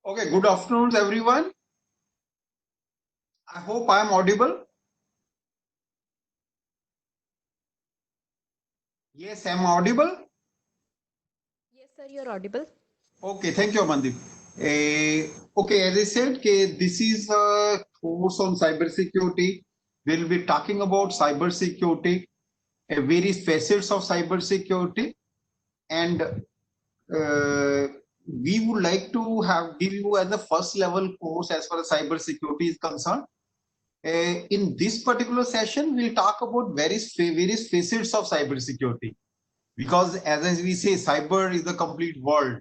Okay, good afternoon, everyone. I hope I am audible. Yes, I am audible. Yes, sir, you're audible. Okay, thank you, Amandeep. Okay, as I said, this is a course on cybersecurity. We'll be talking about cybersecurity, various facets of cybersecurity, and we would like to give you as a first level course as far as cybersecurity is concerned. In this particular session, we'll talk about various facets of cybersecurity. Because as we say, cyber is the complete world,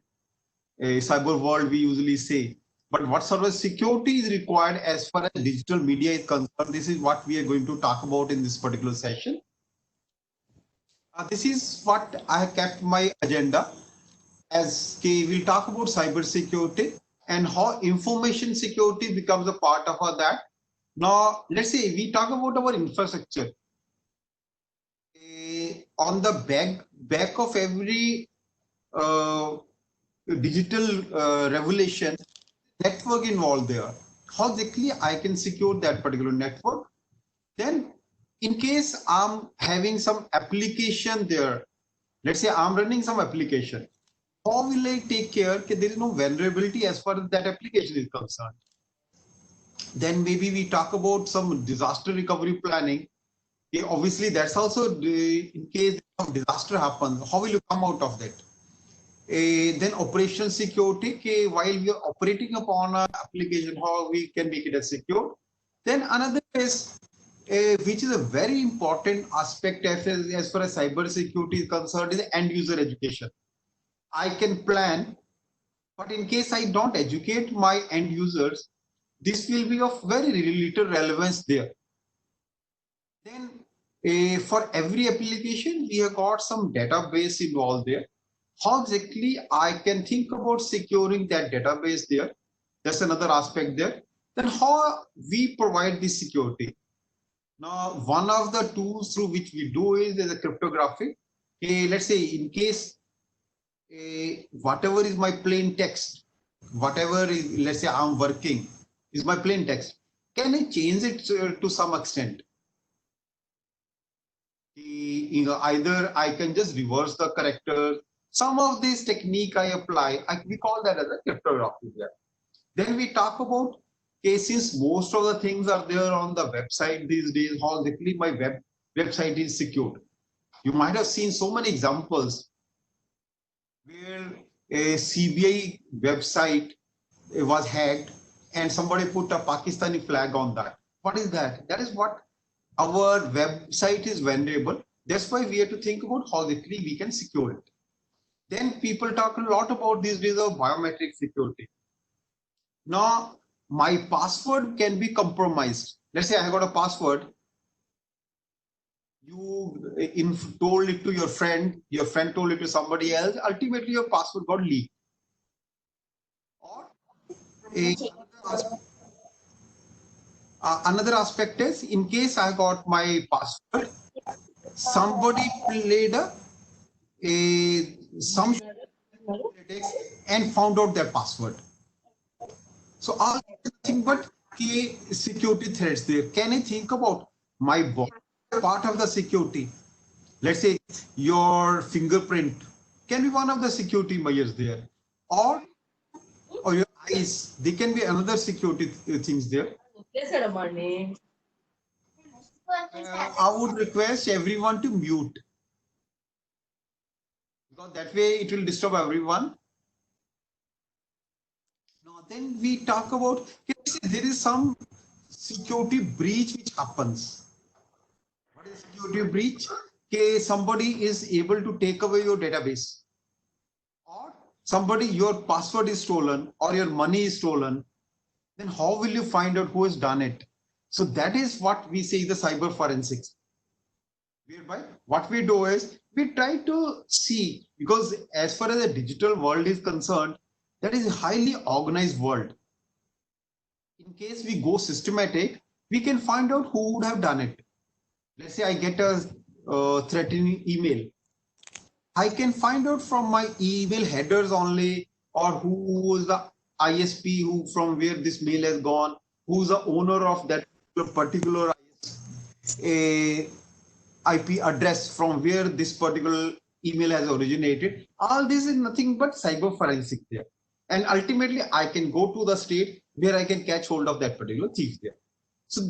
a cyber world we usually say. But what sort of security is required as far as digital media is concerned? This is what we are going to talk about in this particular session. This is what I have kept my agenda as we'll talk about cyber security and how information security becomes a part of that. Now, let's say we talk about our infrastructure. On the back of every uh, digital revelation, network involved there. How exactly I can secure that particular network? Then, in case I'm having some application there, let's say I'm running some application, how will I take care that there is no vulnerability as far as that application is concerned? Then maybe we talk about some disaster recovery planning. Okay, obviously, that's also in case some disaster happens, how will you come out of that? Then operational security, while we are operating upon an application, how we can make it as secure. Then another is, which is a very important aspect as far as cyber security is concerned, is end user education. I can plan, but in case I don't educate my end users, this will be of very little relevance there. Then for every application, we have got some database involved there. How exactly I can think about securing that database there? That's another aspect there. Then how we provide this security? Now, one of the tools through which we do is a cryptography. Let's say in case whatever is my plain text, whatever is, let's say I'm working, is my plain text. Can I change it to some extent? Either I can just reverse the character. Some of this technique I apply, we call that as a cryptography. Then we talk about cases. Most of the things are there on the website these days. How exactly my website is secured. You might have seen so many examples where a CBI website was hacked and somebody put a Pakistani flag on that. What is that? That is what our website is vulnerable. That's why we have to think about how exactly we can secure it. Then people talk a lot about these days of biometric security. Now, my password can be compromised. Let's say I got a password. You told it to your friend told it to somebody else. Ultimately, your password got leaked. Or a, another aspect is, in case I got my password, somebody played some and found out their password. So all nothing but key security threats there. Can I think about my body part of the security? Let's say your fingerprint can be one of the security measures there, or your eyes. They can be another security things there. I would request everyone to mute because that way it will disturb everyone. Now then we talk about there is some security breach which happens. What is security breach? Okay, somebody is able to take away your database, or somebody, your password is stolen or your money is stolen. Then how will you find out who has done it? So that is what we say the cyber forensics. Whereby what we do is we try to see, because as far as the digital world is concerned, that is a highly organized world. In case we go systematic, we can find out who would have done it. Let's say I get a threatening email. I can find out from my email headers only, or who was the ISP who from where this mail has gone, who's the owner of that particular IP address from where this particular email has originated. All this is nothing but cyber forensic there. And ultimately, I can go to the state where I can catch hold of that particular thief there. So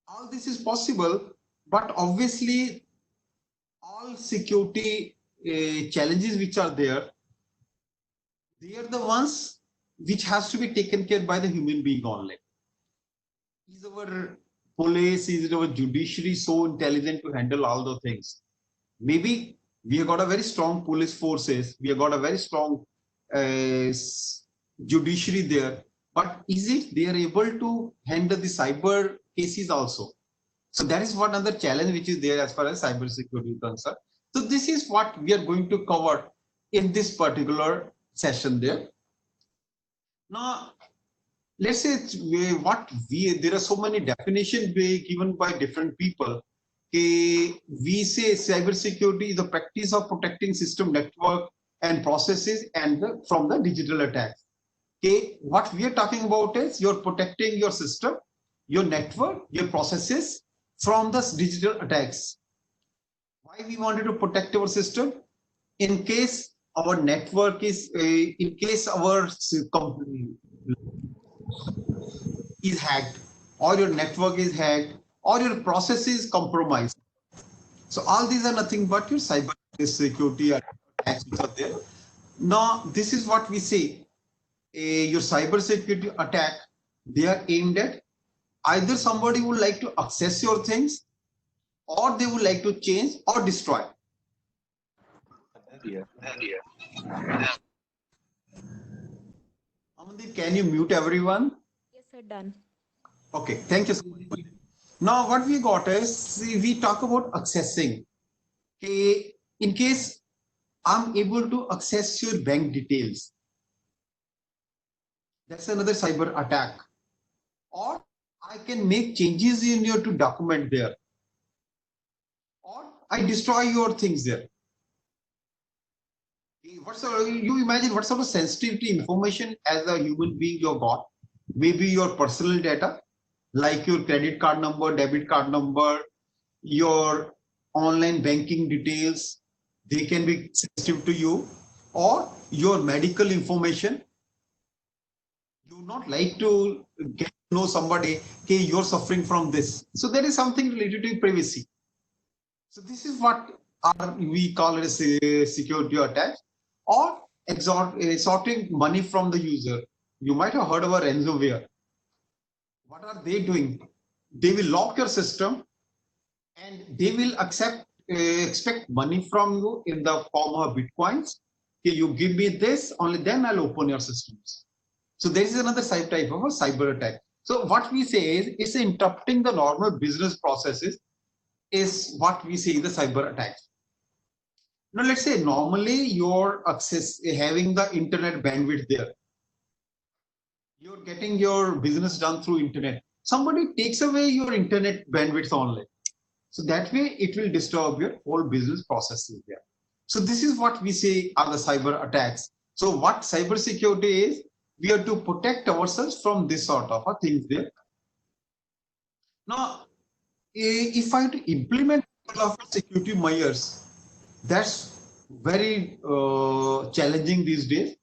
all this is possible, but obviously all security challenges which are there, they are the ones which has to be taken care by the human being only. Is our police, is our judiciary so intelligent to handle all the things? Maybe we have got a very strong police forces, we have got a very strong judiciary there, but is it they are able to handle the cyber cases also? So that is one other challenge which is there as far as cyber security is concerned. So this is what we are going to cover in this particular session there. Now, let's say there are so many definitions given by different people. We say cybersecurity is the practice of protecting system, network, and processes from the digital attacks. What we are talking about is you're protecting your system, your network, your processes from the digital attacks. Why we wanted to protect our system? In case our network is, in case our company is hacked, or your network is hacked, or your process is compromised. So all these are nothing but your cyber security attacks which are there. Now, this is what we say. Your cyber security attack, they are aimed at either somebody would like to access your things, or they would like to change or destroy. Amandeep, can you mute everyone? Yes, sir, done. Okay, thank you so much. Now, what we got is we talk about accessing. In case I'm able to access your bank details, that's another cyber attack. Or I can make changes in your to document there, or I destroy your things there. You imagine what sort of sensitivity information as a human being you got? Maybe your personal data, like your credit card number, debit card number, your online banking details, they can be sensitive to you, or your medical information. You not like to get to know somebody, okay, you're suffering from this. So there is something related to privacy. So this is what we call it a security attack, or extorting money from the user. You might have heard about ransomware. What are they doing? They will lock your system, and they will expect money from you in the form of bitcoins. Okay, you give me this, only then I'll open your systems. So there is another type of a cyber attack. So what we say is it's interrupting the normal business processes is what we say the cyber attack. Now let's say normally your access having the internet bandwidth there. You're getting your business done through internet. Somebody takes away your internet bandwidth only. So that way it will disturb your whole business processes there. So this is what we say are the cyber attacks. So what cyber security is, we have to protect ourselves from this sort of things there. Now, if I have to implement security measures, that's very challenging these days.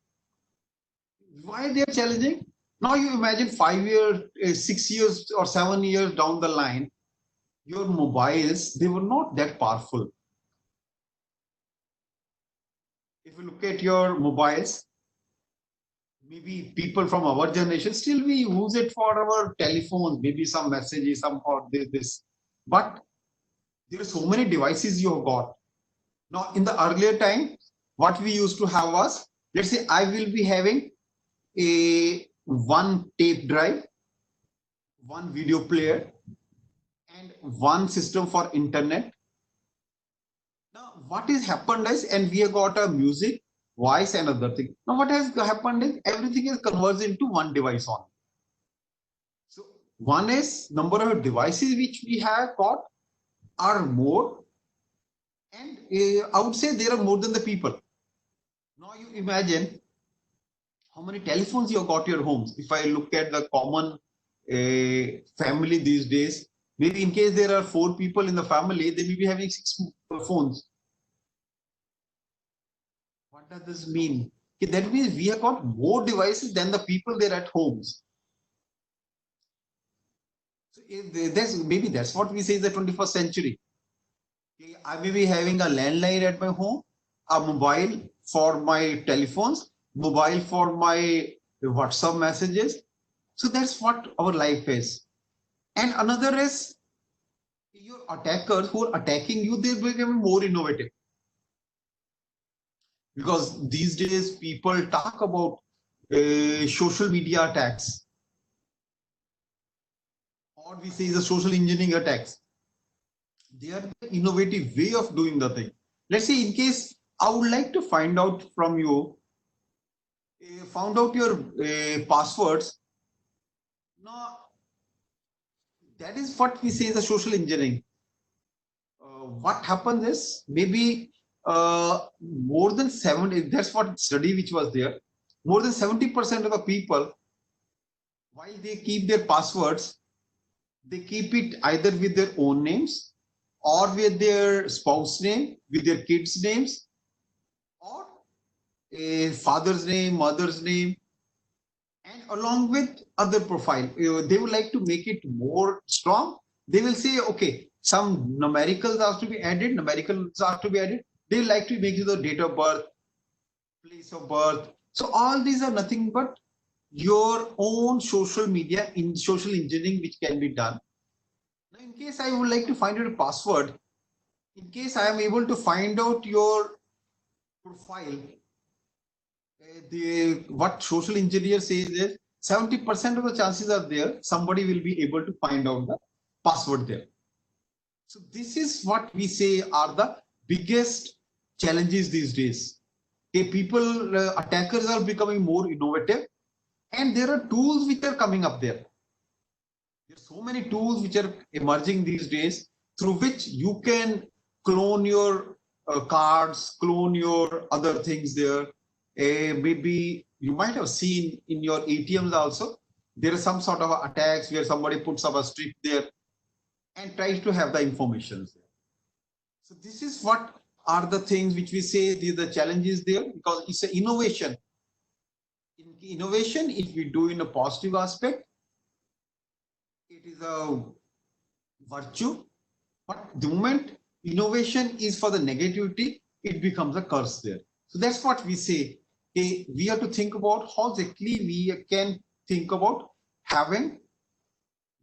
Why they are challenging? Now you imagine 5 years, 6 years or 7 years down the line, your mobiles, they were not that powerful. If you look at your mobiles, maybe people from our generation, still we use it for our telephones, maybe some messages, some or this. But there are so many devices you have got. Now, in the earlier time, what we used to have was, let's say I will be having one tape drive, one video player, and one system for internet. Now, what has happened is, and we have got a music, voice, and other thing. Now, what has happened is everything is converged into one device only. So, one is number of devices which we have got are more, and I would say there are more than the people. Now, you imagine how many telephones you got your homes. If I look at the common family these days, maybe in case there are 4 people in the family, they may be having 6 phones. What does this mean? Okay, that means we have got more devices than the people there at homes. So maybe that's what we say is the 21st century. Okay, I may be having a landline at my home, a mobile for my telephones, mobile for my WhatsApp messages. So that's what our life is. And another is your attackers who are attacking you, they become more innovative. Because these days people talk about social media attacks, or we say the social engineering attacks. They are the innovative way of doing the thing. Let's say in case I would like to find out from you, found out your passwords. Now, that is what we say the social engineering. What happens is maybe more than 70, that's what study which was there, more than 70% of the people, while they keep their passwords, they keep it either with their own names or with their spouse name, with their kids' names, or a father's name, mother's name, and along with other profile. They would like to make it more strong. They will say, okay, some numericals are to be added, They like to make you the date of birth, place of birth. So all these are nothing but your own social media in social engineering which can be done. Now, in case I would like to find out a password, in case I am able to find out your profile, what social engineer says is 70% of the chances are there, somebody will be able to find out the password there. So this is what we say are the biggest challenges these days. Okay, people, attackers are becoming more innovative, and there are tools which are coming up there. There are so many tools which are emerging these days through which you can clone your cards, clone your other things there. Maybe you might have seen in your ATMs also, there are some sort of attacks where somebody puts up a strip there and tries to have the information there. So this is what are the things which we say the challenges there, because it's an innovation. In innovation, if we do in a positive aspect, it is a virtue. But the moment innovation is for the negativity, it becomes a curse there. So that's what we say. Okay, we have to think about how exactly we can think about having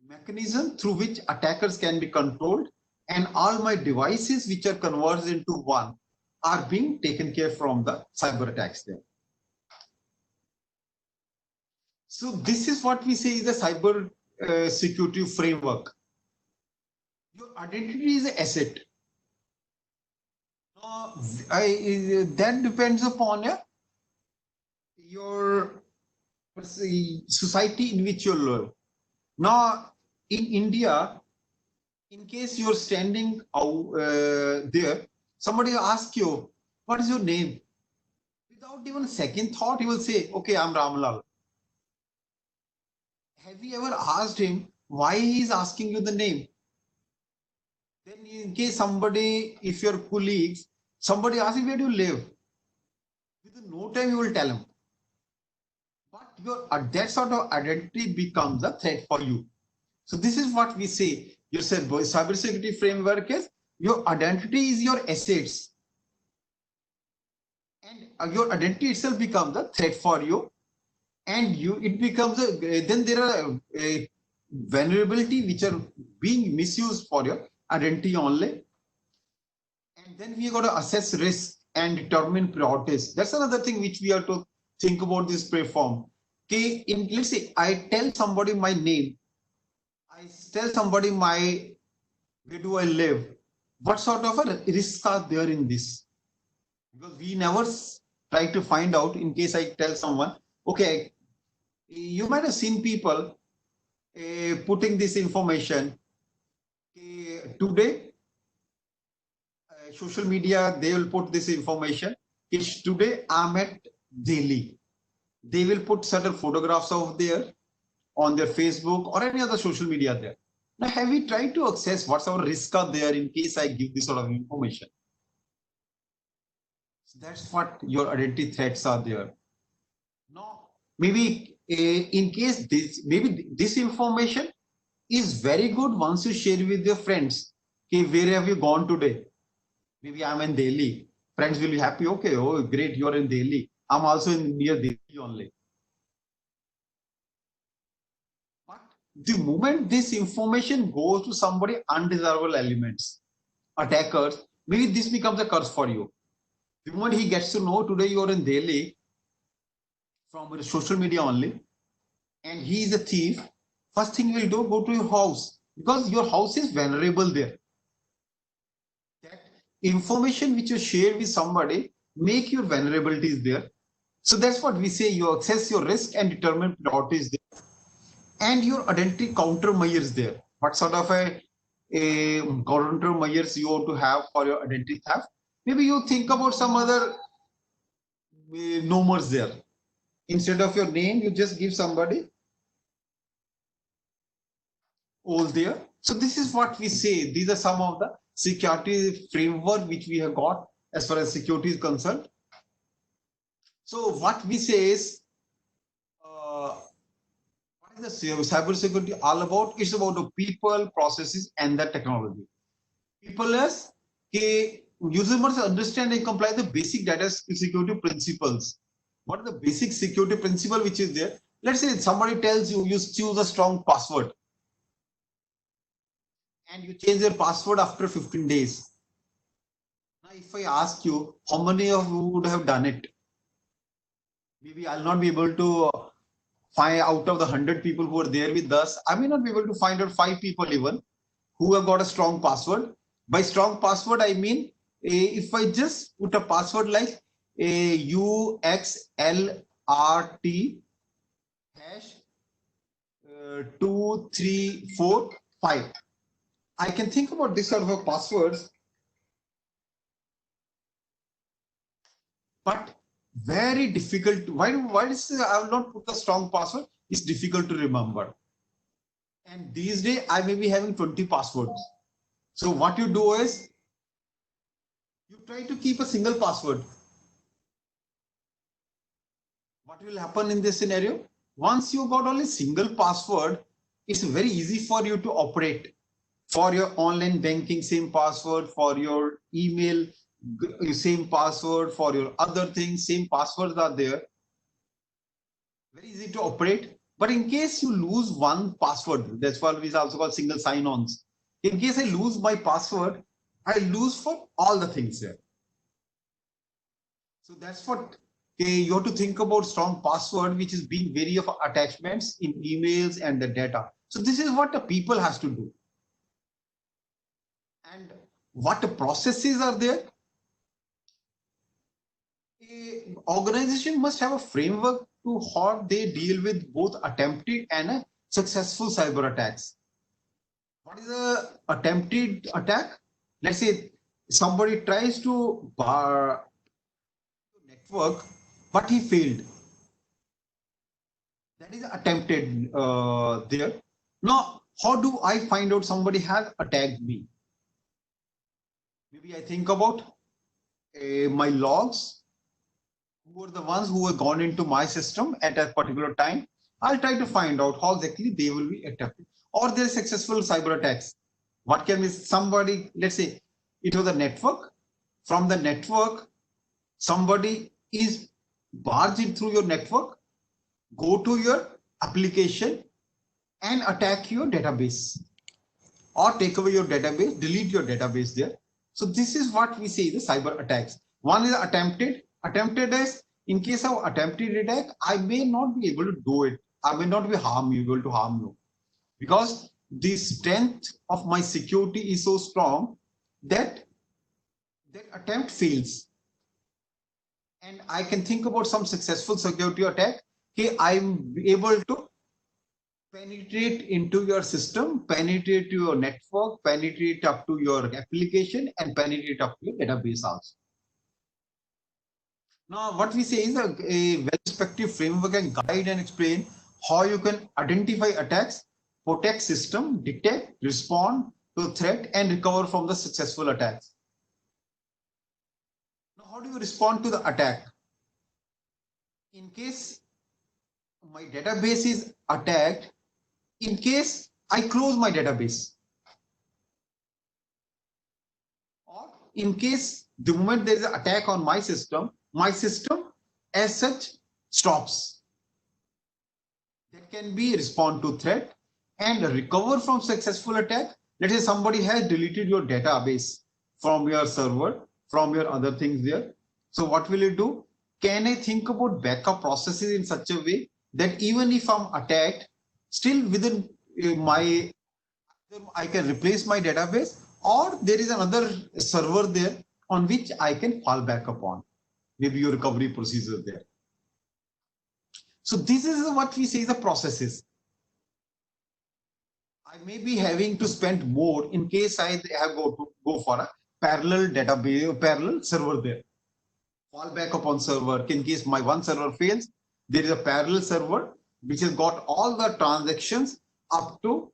mechanism through which attackers can be controlled, and all my devices which are converged into one are being taken care from the cyber attacks there. So this is what we say is the cyber security framework. Your identity is an asset. That depends upon your society in which you live. Now, in India, in case you're standing out there, somebody asks you, what is your name? Without even a second thought, he will say, okay, I'm Ramlal. Have you ever asked him why he's asking you the name? Then in case somebody, if your colleagues, somebody asks you, where do you live? Within no time, you will tell him. But that sort of identity becomes a threat for you. So this is what we say. You said cybersecurity framework is your identity is your assets, and your identity itself becomes a threat for you, and it becomes then there are a vulnerability which are being misused for your identity only, and then we got to assess risk and determine priorities. That's another thing which we have to think about this platform. Okay, let's say I tell somebody my name, I tell somebody where do I live, what sort of a risks are there in this? Because we never try to find out. In case I tell someone, okay, you might have seen people putting this information. Today, social media, they will put this information. Today I'm at Delhi. They will put certain photographs out there on their Facebook or any other social media there. Now, have we tried to access what's our risk are there in case I give this sort of information? So that's what your identity threats are there. Now, maybe in case this information is very good once you share with your friends. Okay, where have you gone today? Maybe I'm in Delhi. Friends will be happy. Okay, oh great, you're in Delhi. I'm also near Delhi only. But the moment this information goes to somebody undesirable elements, attackers, maybe this becomes a curse for you. The moment he gets to know today you're in Delhi from social media only, and he is a thief, first thing he will do, go to your house because your house is vulnerable there. That information which you share with somebody make your vulnerabilities there. So that's what we say, you assess your risk and determine priorities there. And your identity countermeasures there. What sort of a countermeasures you want to have for your identity theft? Maybe you think about some other numbers there. Instead of your name, you just give somebody all there. So this is what we say. These are some of the security framework which we have got as far as security is concerned. So what we say is, what is the cyber security all about? It's about the people, processes, and the technology. People as users must understand and comply the basic data security principles. What are the basic security principle which is there? Let's say somebody tells you, you choose a strong password and you change your password after 15 days. Now, if I ask you, how many of you would have done it? Maybe I'll not be able to find out of the 100 people who are there with us. I may not be able to find out 5 people even who have got a strong password. By strong password, I mean, if I just put a password like UXLRT hash 2345. I can think about this sort of a passwords, but very difficult. Why is I will not put a strong password? It's difficult to remember. And these days I may be having 20 passwords. So what you do is you try to keep a single password. What will happen in this scenario? Once you got only single password, it's very easy for you to operate. For your online banking, same password. For your email, same password. For your other things, same passwords are there. Very easy to operate. But in case you lose one password, that's why we also call single sign-ons. In case I lose my password, I lose for all the things here. So that's what you have to think about strong password, which is being wary of attachments in emails and the data. So this is what the people has to do. And what the processes are there? An organization must have a framework to how they deal with both attempted and successful cyber attacks. What is a attempted attack? Let's say somebody tries to bar network, but he failed. That is attempted there. Now, how do I find out somebody has attacked me? Maybe I think about my logs, who are the ones who have gone into my system at a particular time. I'll try to find out how exactly they will be attacked. Or their successful cyber attacks. What can be somebody, let's say it was a network. From the network, somebody is barged in through your network, go to your application and attack your database or take away your database, delete your database there. So this is what we say the cyber attacks. One is attempted. Attempted is in case of attempted attack, I may not be able to do it. I may not be able to harm you because the strength of my security is so strong that that attempt fails. And I can think about some successful security attack. Okay, I'm able to penetrate into your system, penetrate to your network, penetrate up to your application, and penetrate up to your database also. Now, what we say is a well-respected framework and guide and explain how you can identify attacks, protect system, detect, respond to threat, and recover from the successful attacks. Now, how do you respond to the attack? In case my database is attacked, in case I close my database, or in case the moment there is an attack on my system as such stops. That can be respond to threat and recover from successful attack. Let's say somebody has deleted your database from your server, from your other things there. So what will you do? Can I think about backup processes in such a way that even if I'm attacked, still within my, I can replace my database, or there is another server there on which I can fall back upon. Maybe your recovery procedure there. So this is what we say the processes. I may be having to spend more in case I have go for a parallel database, parallel server there. Fall back upon server. In case my one server fails, there is a parallel server which has got all the transactions up to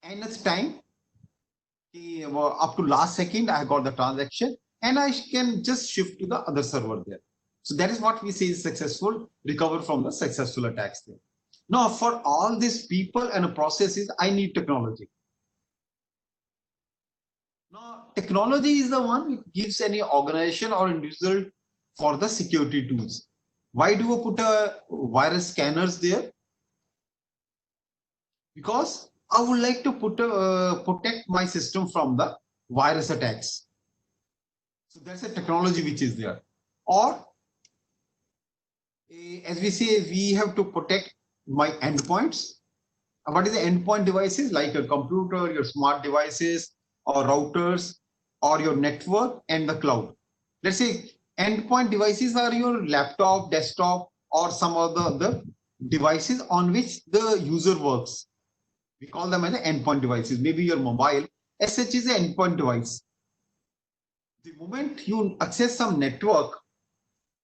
nth time, up to last second. I got the transaction, and I can just shift to the other server there. So that is what we say is successful recover from the successful attacks there. Now, for all these people and processes, I need technology. Now, technology is the one which gives any organization or individual for the security tools. Why do we put a virus scanners there? Because I would like to protect my system from the virus attacks. So that's a technology which is there. Or as we say, we have to protect my endpoints. What is the endpoint devices? Like your computer, your smart devices, or routers, or your network and the cloud. Let's say endpoint devices are your laptop, desktop, or some of the other devices on which the user works. We call them as the endpoint devices. Maybe your mobile, as such, is an endpoint device. The moment you access some network,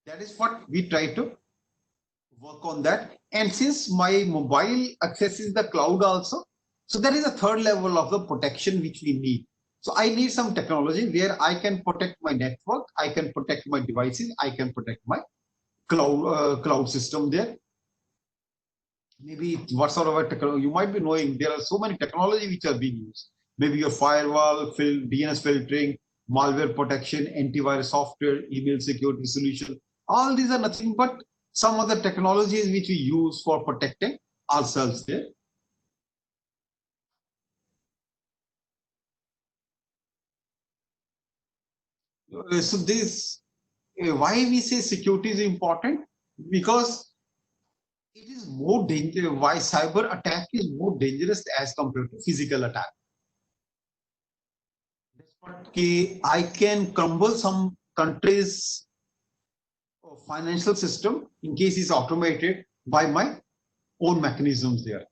that is what we try to work on that. And since my mobile accesses the cloud also, so that is a third level of the protection which we need. So I need some technology where I can protect my network, I can protect my devices, I can protect my cloud system there. Maybe what sort of a technology you might be knowing, there are so many technology which are being used. Maybe your firewall, DNS filtering, malware protection, antivirus software, email security solution. All these are nothing but some of the technologies which we use for protecting ourselves there. So this, why we say security is important? Because it is more dangerous. Why cyber attack is more dangerous as compared to physical attack? That's what I can crumble some countries' financial system in case it's automated by my own mechanisms there.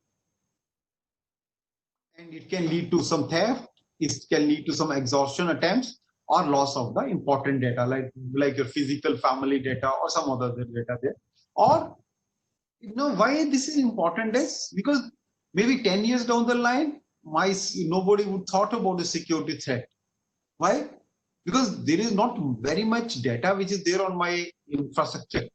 And it can lead to some theft, it can lead to some exhaustion attempts or loss of the important data like your physical family data or some other data there. Or why this is important is because maybe 10 years down the line, nobody would thought about the security threat. Why? Because there is not very much data which is there on my infrastructure.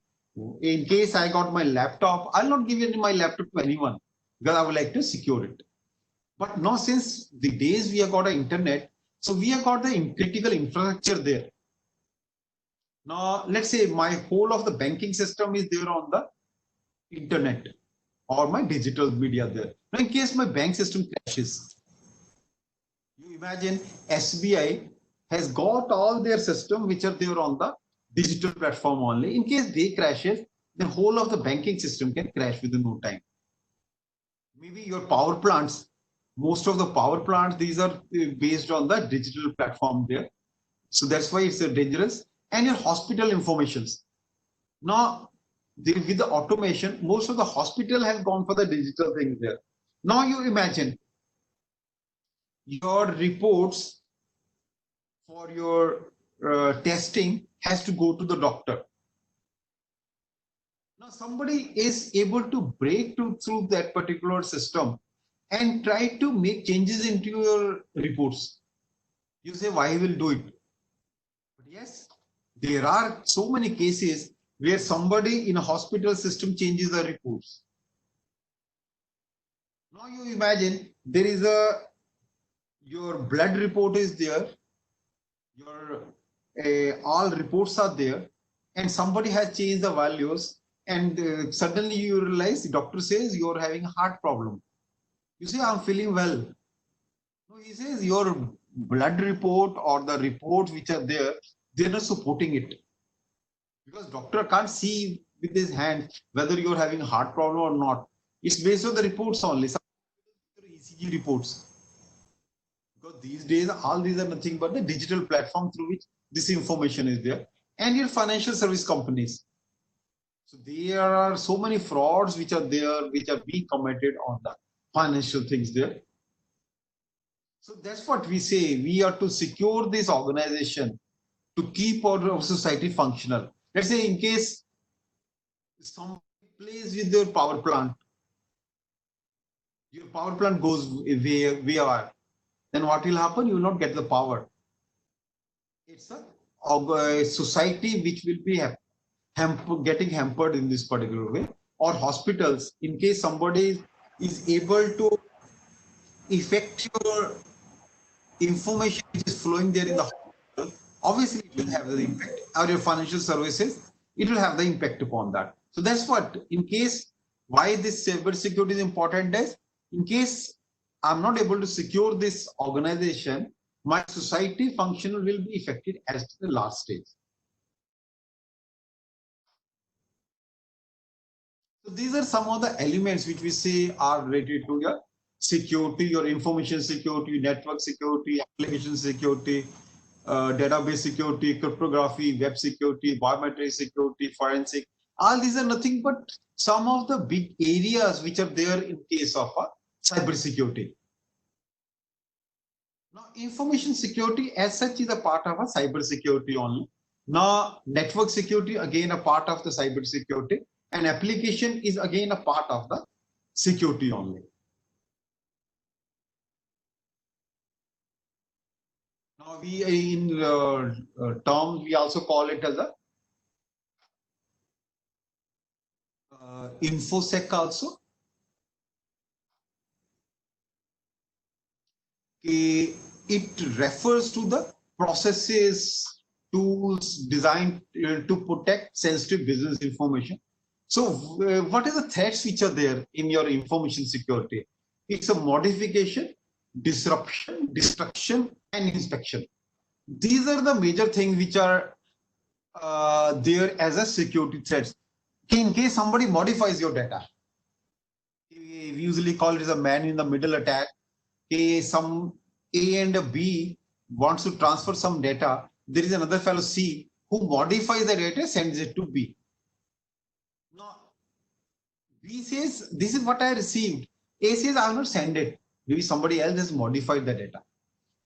In case I got my laptop, I'll not give my laptop to anyone because I would like to secure it. But now since the days we have got an internet, so we have got the critical infrastructure there. Now let's say my whole of the banking system is there on the internet or my digital media there. Now in case my bank system crashes, you imagine SBI has got all their system which are there on the digital platform only. In case they crashes, the whole of the banking system can crash within no time. Maybe your power plants, most of the power plants, these are based on the digital platform there. So that's why it's dangerous. And your hospital informations. Now, with the automation, most of the hospital has gone for the digital things there. Now you imagine your reports for your testing has to go to the doctor. Now somebody is able to break through that particular system and try to make changes into your reports. You say, why will do it? But yes, there are so many cases where somebody in a hospital system changes the reports. Now you imagine there is your blood report is there, your all reports are there, and somebody has changed the values, and suddenly you realize the doctor says you're having a heart problem. You say, I'm feeling well. No, he says your blood report or the reports which are there, they're not supporting it, because doctor can't see with his hand whether you're having a heart problem or not. It's based on the reports only. Some ECG reports. Because these days, all these are nothing but the digital platform through which this information is there, and your financial service companies. So there are so many frauds which are there, which are being committed on the financial things there. So that's what we say. We are to secure this organization to keep our society functional. Let's say in case somebody plays with your power plant goes way, then what will happen? You will not get the power. It's a society which will be getting hampered in this particular way. Or hospitals, in case somebody is able to affect your information which is flowing there in the hospital, obviously it will have the impact. Or your financial services, it will have the impact upon that. So that's what, in case, why this cyber security is important is, in case I'm not able to secure this organization, my society functional will be affected as to the last stage. So these are some of the elements which we say are related to your security, your information security, network security, application security, database security, cryptography, web security, biometric security, forensic. All these are nothing but some of the big areas which are there in case of cyber security. Now, information security as such is a part of a cyber security only. Now, network security again a part of the cyber security, and application is again a part of the security only. Now, we in terms we also call it as a infosec also. It refers to the processes, tools designed to protect sensitive business information. So what are the threats which are there in your information security? It's a modification, disruption, destruction, and inspection. These are the major things which are there as a security threats. In case somebody modifies your data, we usually call it as a man in the middle attack. Some A and a B wants to transfer some data. There is another fellow C who modifies the data, sends it to B. Now, B says, this is what I received. A says, I will not send it. Maybe somebody else has modified the data.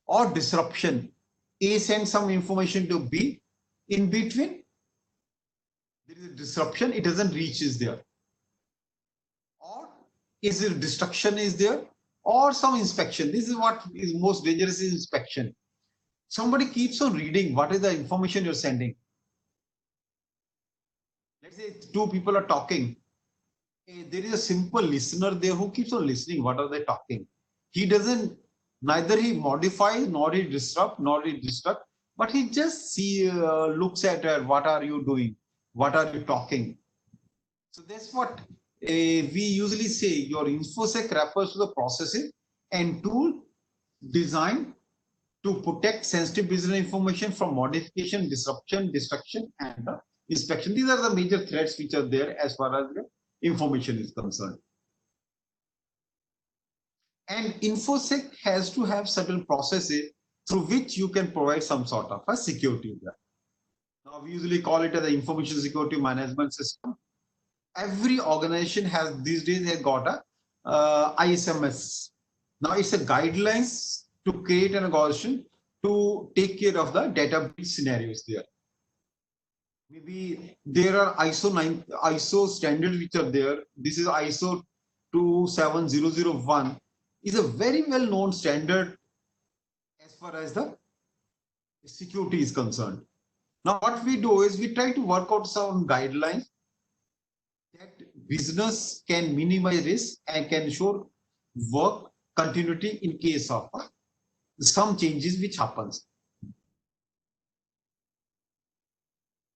Or disruption. A sends some information to B. In between, there is a disruption. It doesn't reach is there. Or is it destruction is there? Or some inspection. This is what is most dangerous is inspection. Somebody keeps on reading what is the information you're sending. Let's say two people are talking. There is a simple listener there who keeps on listening. What are they talking? He doesn't, neither he modifies, nor he disrupt, nor he destruct, but he just looks at what are you doing? What are you talking? So that's what we usually say. Your infosec refers to the processes and tool designed to protect sensitive business information from modification, disruption, destruction, and inspection. These are the major threats which are there as far as the information is concerned. And infosec has to have certain processes through which you can provide some sort of a security there. Now we usually call it as the information security management system. Every organization has these days has got a ISMS. Now it's a guidelines to create an organization to take care of the data breach scenarios there. Maybe there are ISO standards which are there. This is ISO 27001 is a very well known standard as far as the security is concerned. Now, what we do is we try to work out some guidelines that business can minimize risk and can ensure work continuity in case of some changes which happens.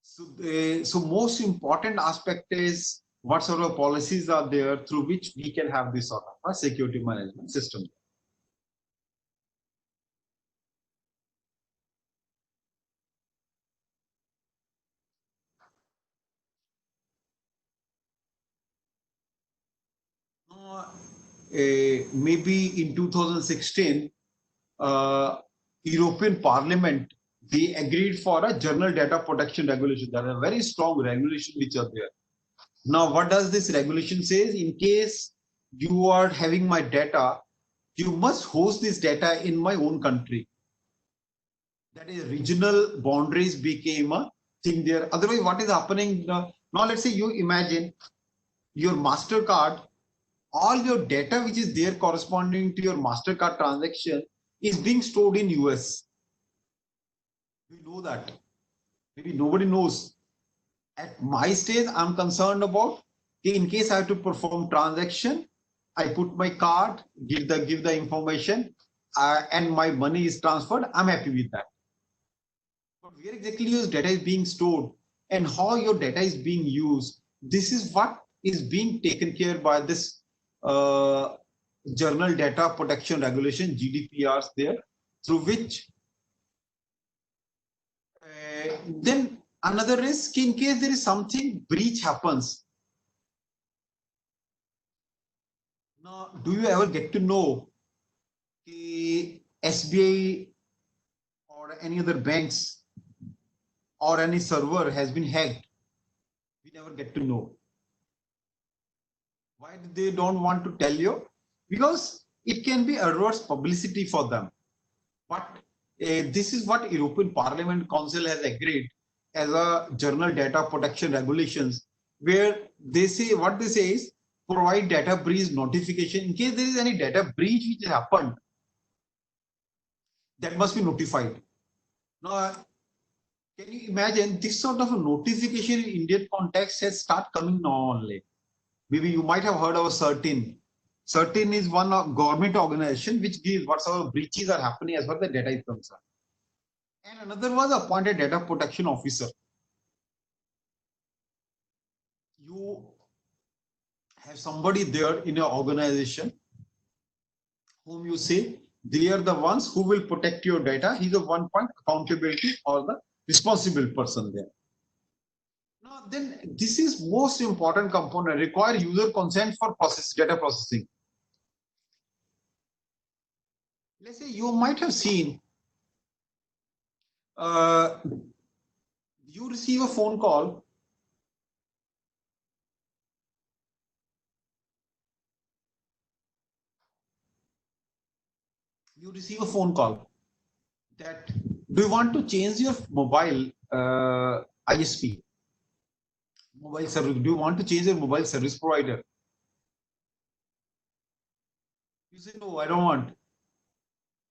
So most important aspect is what sort of policies are there through which we can have this sort of a security management system. Maybe in 2016, European Parliament, they agreed for a journal data protection regulation. There are very strong regulations which are there. Now, what does this regulation says? In case you are having my data, you must host this data in my own country. That is, regional boundaries became a thing there. Otherwise, what is happening now? Let's say you imagine your MasterCard, all your data which is there corresponding to your MasterCard transaction is being stored in US. We know that. Maybe nobody knows. At my stage, I'm concerned about in case I have to perform transaction, I put my card, give the information, and my money is transferred. I'm happy with that. But where exactly your data is being stored and how your data is being used, this is what is being taken care by this Journal Data Protection Regulation, GDPRs there, through which then another risk in case there is something breach happens. Now, do you ever get to know SBI or any other banks or any server has been hacked? We never get to know. Why they don't want to tell you? Because it can be adverse publicity for them. But this is what European Parliament Council has agreed as a journal data protection regulations, where they say what they say is provide data breach notification in case there is any data breach which happened, that must be notified. Now, can you imagine this sort of a notification in Indian context has start coming now only? Maybe you might have heard of CERT-In. CERT-In is one government organization which gives what sort of breaches are happening as far as the data is concerned. And another was appointed data protection officer. You have somebody there in your organization whom you say they are the ones who will protect your data. He's the one point accountability or the responsible person there. Now, then this is most important component, require user consent for data processing. Let's say you might have seen you receive a phone call. You receive a phone call that do you want to change your mobile ISP, mobile service? Do you want to change your mobile service provider? You say no, I don't want.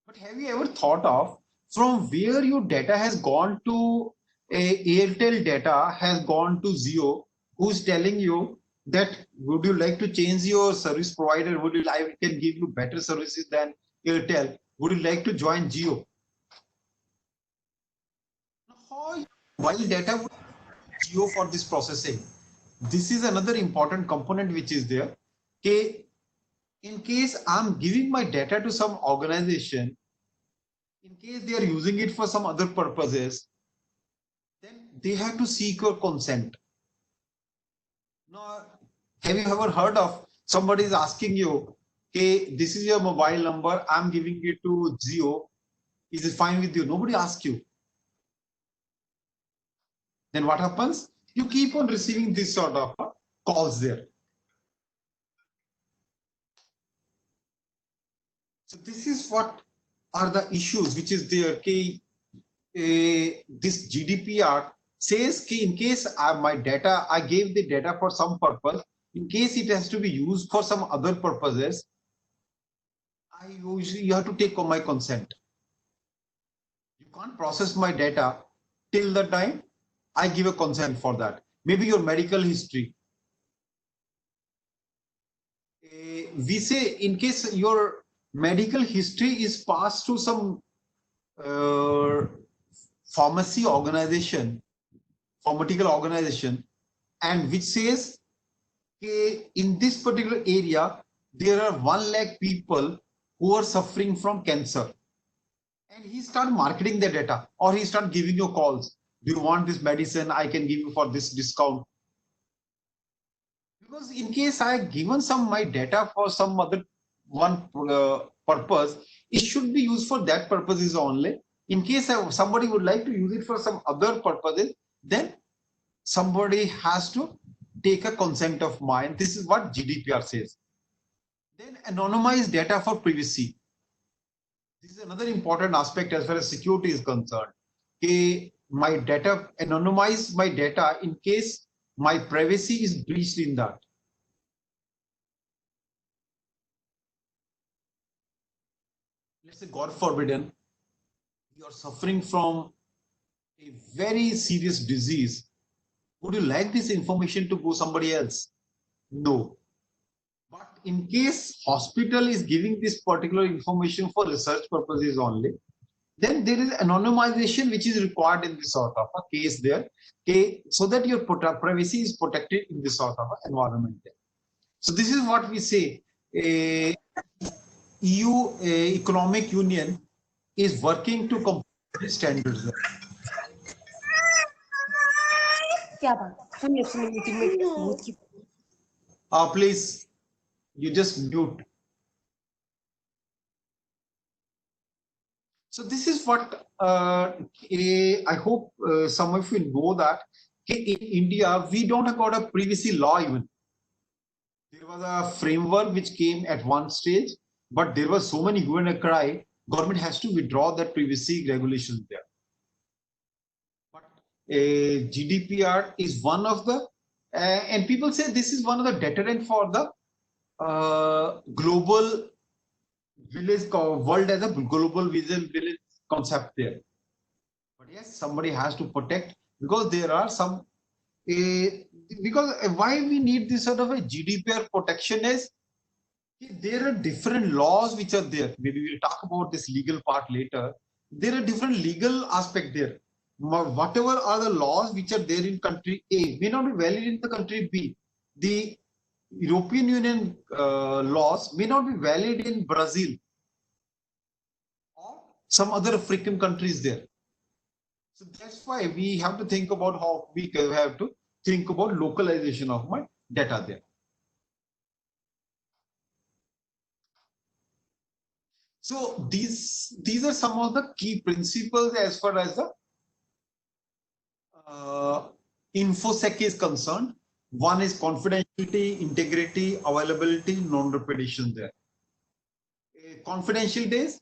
But have you ever thought of from where your data has gone to Airtel data has gone to Jio, who's telling you that would you like to change your service provider? Would you like can give you better services than Airtel? Would you like to join Jio? How mobile data would Jio for this processing? This is another important component which is there. Okay, in case I'm giving my data to some organization, in case they are using it for some other purposes, then they have to seek your consent. Now, have you ever heard of somebody is asking you, okay, this is your mobile number, I'm giving it to Jio, is it fine with you? Nobody asks you. Then what happens? You keep on receiving this sort of calls there. So this is what are the issues which is there. Okay, this GDPR says in case my data, I gave the data for some purpose, in case it has to be used for some other purposes, you have to take my consent. You can't process my data till the time I give a consent for that. Maybe your medical history. We say in case your medical history is passed to some pharmacy organization, pharmaceutical organization, and which says in this particular area there are 1 lakh people who are suffering from cancer, and he start marketing the data, or he start giving you calls. Do you want this medicine? I can give you for this discount. Because in case I have given some my data for some other one purpose, it should be used for that purposes only. In case somebody would like to use it for some other purposes, then somebody has to take a consent of mine. This is what GDPR says. Then anonymize data for privacy. This is another important aspect as far as security is concerned. My data, anonymize my data in case my privacy is breached in that. Let's say, God forbidden, you are suffering from a very serious disease. Would you like this information to go somebody else? No. But in case hospital is giving this particular information for research purposes only, then there is anonymization which is required in this sort of a case there, so that your privacy is protected in this sort of environment there. So this is what we say. EU Economic Union is working to complete standards. Please, you just mute. So this is what I hope some of you know that in India we don't have got a privacy law even. There was a framework which came at one stage, but there was so many hue and cry. Government has to withdraw that privacy regulations there. But GDPR is one of the, and people say this is one of the deterrent for the global village world as a global village concept there. But yes, somebody has to protect, because there are some because why we need this sort of a GDPR protection is there are different laws which are there. Maybe we'll talk about this legal part later. There are different legal aspects there. Whatever are the laws which are there in country A may not be valid in the country B. The European Union laws may not be valid in Brazil or some other African countries there. So that's why we have to think about how we have to think about localization of my data there. So these are some of the key principles as far as the InfoSec is concerned. One is confidentiality, integrity, availability, non-repetition there. Confidential days,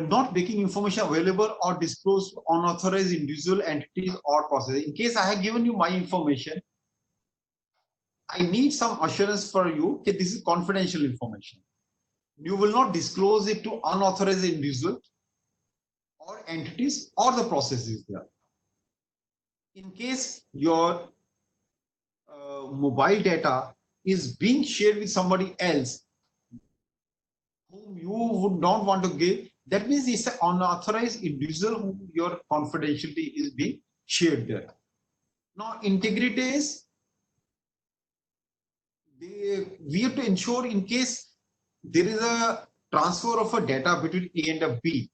not making information available or disclosed to unauthorized individual entities or processes. In case I have given you my information, I need some assurance for you that this is confidential information. You will not disclose it to unauthorized individuals or entities or the processes there. In case your mobile data is being shared with somebody else whom you would not want to give, that means it's an unauthorized individual whom your confidentiality is being shared there. Now, integrity is we have to ensure in case there is a transfer of a data between A and B,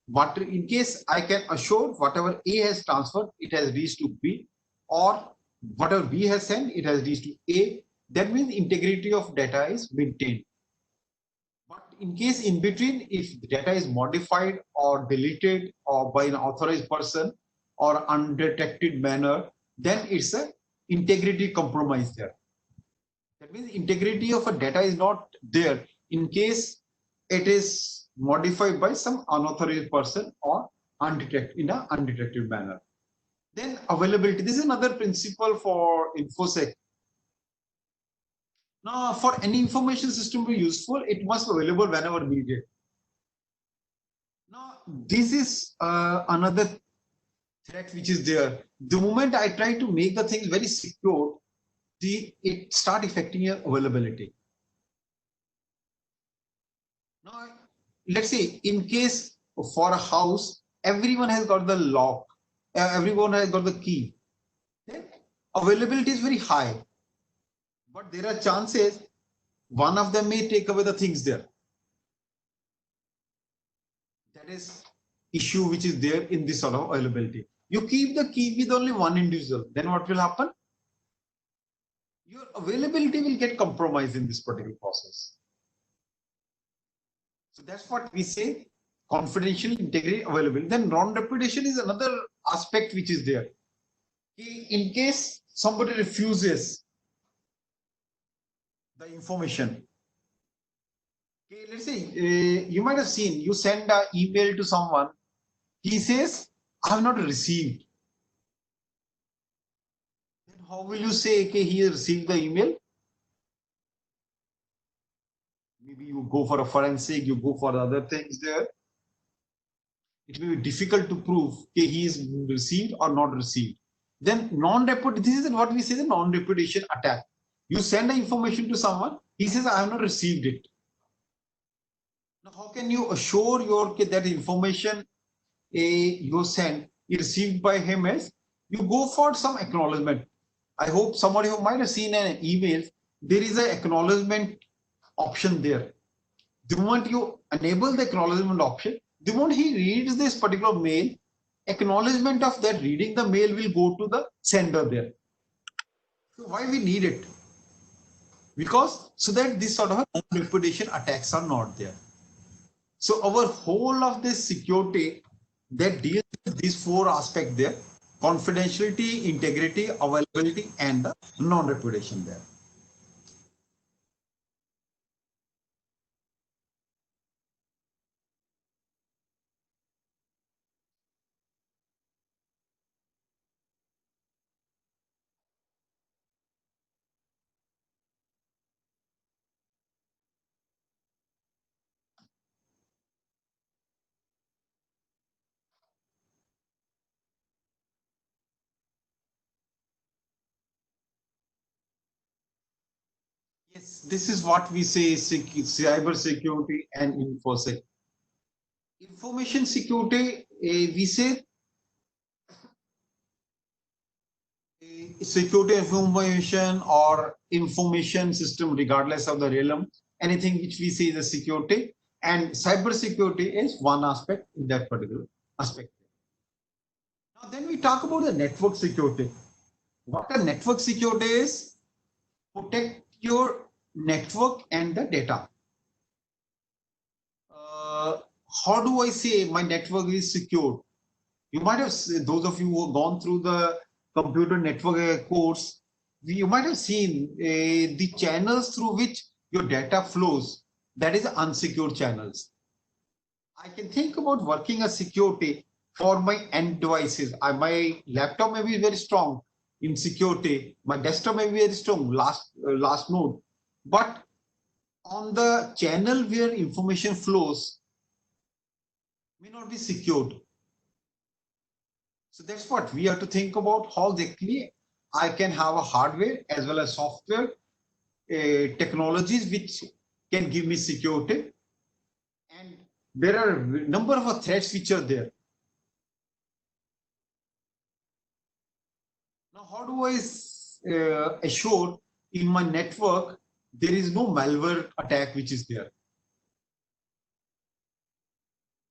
but in case I can assure whatever A has transferred, it has reached to B, or whatever B has sent, it has reached to A, that means integrity of data is maintained. But in case in between, if the data is modified or deleted or by an authorized person or undetected manner, then it's a integrity compromise there. That means integrity of a data is not there in case it is modified by some unauthorized person or in an undetected manner. Then availability. This is another principle for InfoSec. Now, for any information system to be useful, it must be available whenever needed. Now, this is another threat which is there. The moment I try to make the things very secure, it start affecting your availability. Now, let's say in case for a house, everyone has got the lock, everyone has got the key. Then availability is very high, but there are chances one of them may take away the things there. That is issue which is there in this sort of availability. You keep the key with only one individual, then what will happen? Your availability will get compromised in this particular process. So that's what we say, confidential, integrity, availability. Then non-repudiation is another aspect which is there. In case somebody refuses the information, okay, let's say you might have seen, you send an email to someone, he says, I have not received. Then how will you say, okay, he has received the email? Maybe you go for a forensic, you go for other things there. It may be difficult to prove okay, he is received or not received. Then non-repudiation, this is what we say the non-repudiation attack. You send the information to someone, he says, I have not received it. Now, how can you assure that information you send is received by him as you go for some acknowledgement. I hope somebody who might have seen an email, there is an acknowledgement option there. The moment you enable the acknowledgement option, the moment he reads this particular mail, acknowledgement of that reading the mail will go to the sender there. So why we need it? Because so that this sort of reputation attacks are not there. So our whole of this security that deals with these four aspects there: confidentiality, integrity, availability, and the non-repudiation there. Yes, this is what we say cyber security and infosec. Information security, we say security of information or information system, regardless of the realm, anything which we say is a security, and cyber security is one aspect in that particular aspect. Now, then we talk about the network security. What a network security is: protect your network and the data. How do I say my network is secure? You might have, those of you who have gone through the computer network course, you might have seen the channels through which your data flows. That is unsecured channels. I can think about working a security for my end devices. My laptop may be very strong in security. My desktop may be very strong, last node. But on the channel where information flows may not be secured. So that's what we have to think about, how exactly I can have a hardware as well as software technologies which can give me security. And there are a number of threats which are there. Now, how do I assure in my network there is no malware attack which is there?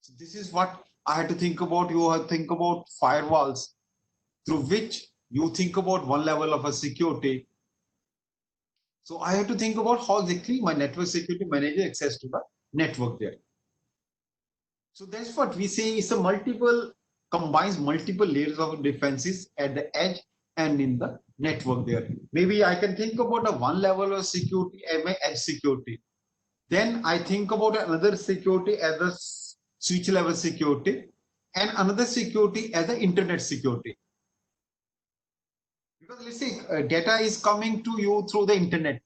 So this is what I had to think about. You have to think about firewalls through which you think about one level of a security. So I have to think about how exactly my network security manager access to the network there. So that's what we say is a combines multiple layers of defenses at the edge and in the network there. Maybe I can think about a one level of security as my edge security. Then I think about another security as a switch level security. and another security as the internet security. Because let's say data is coming to you through the internet.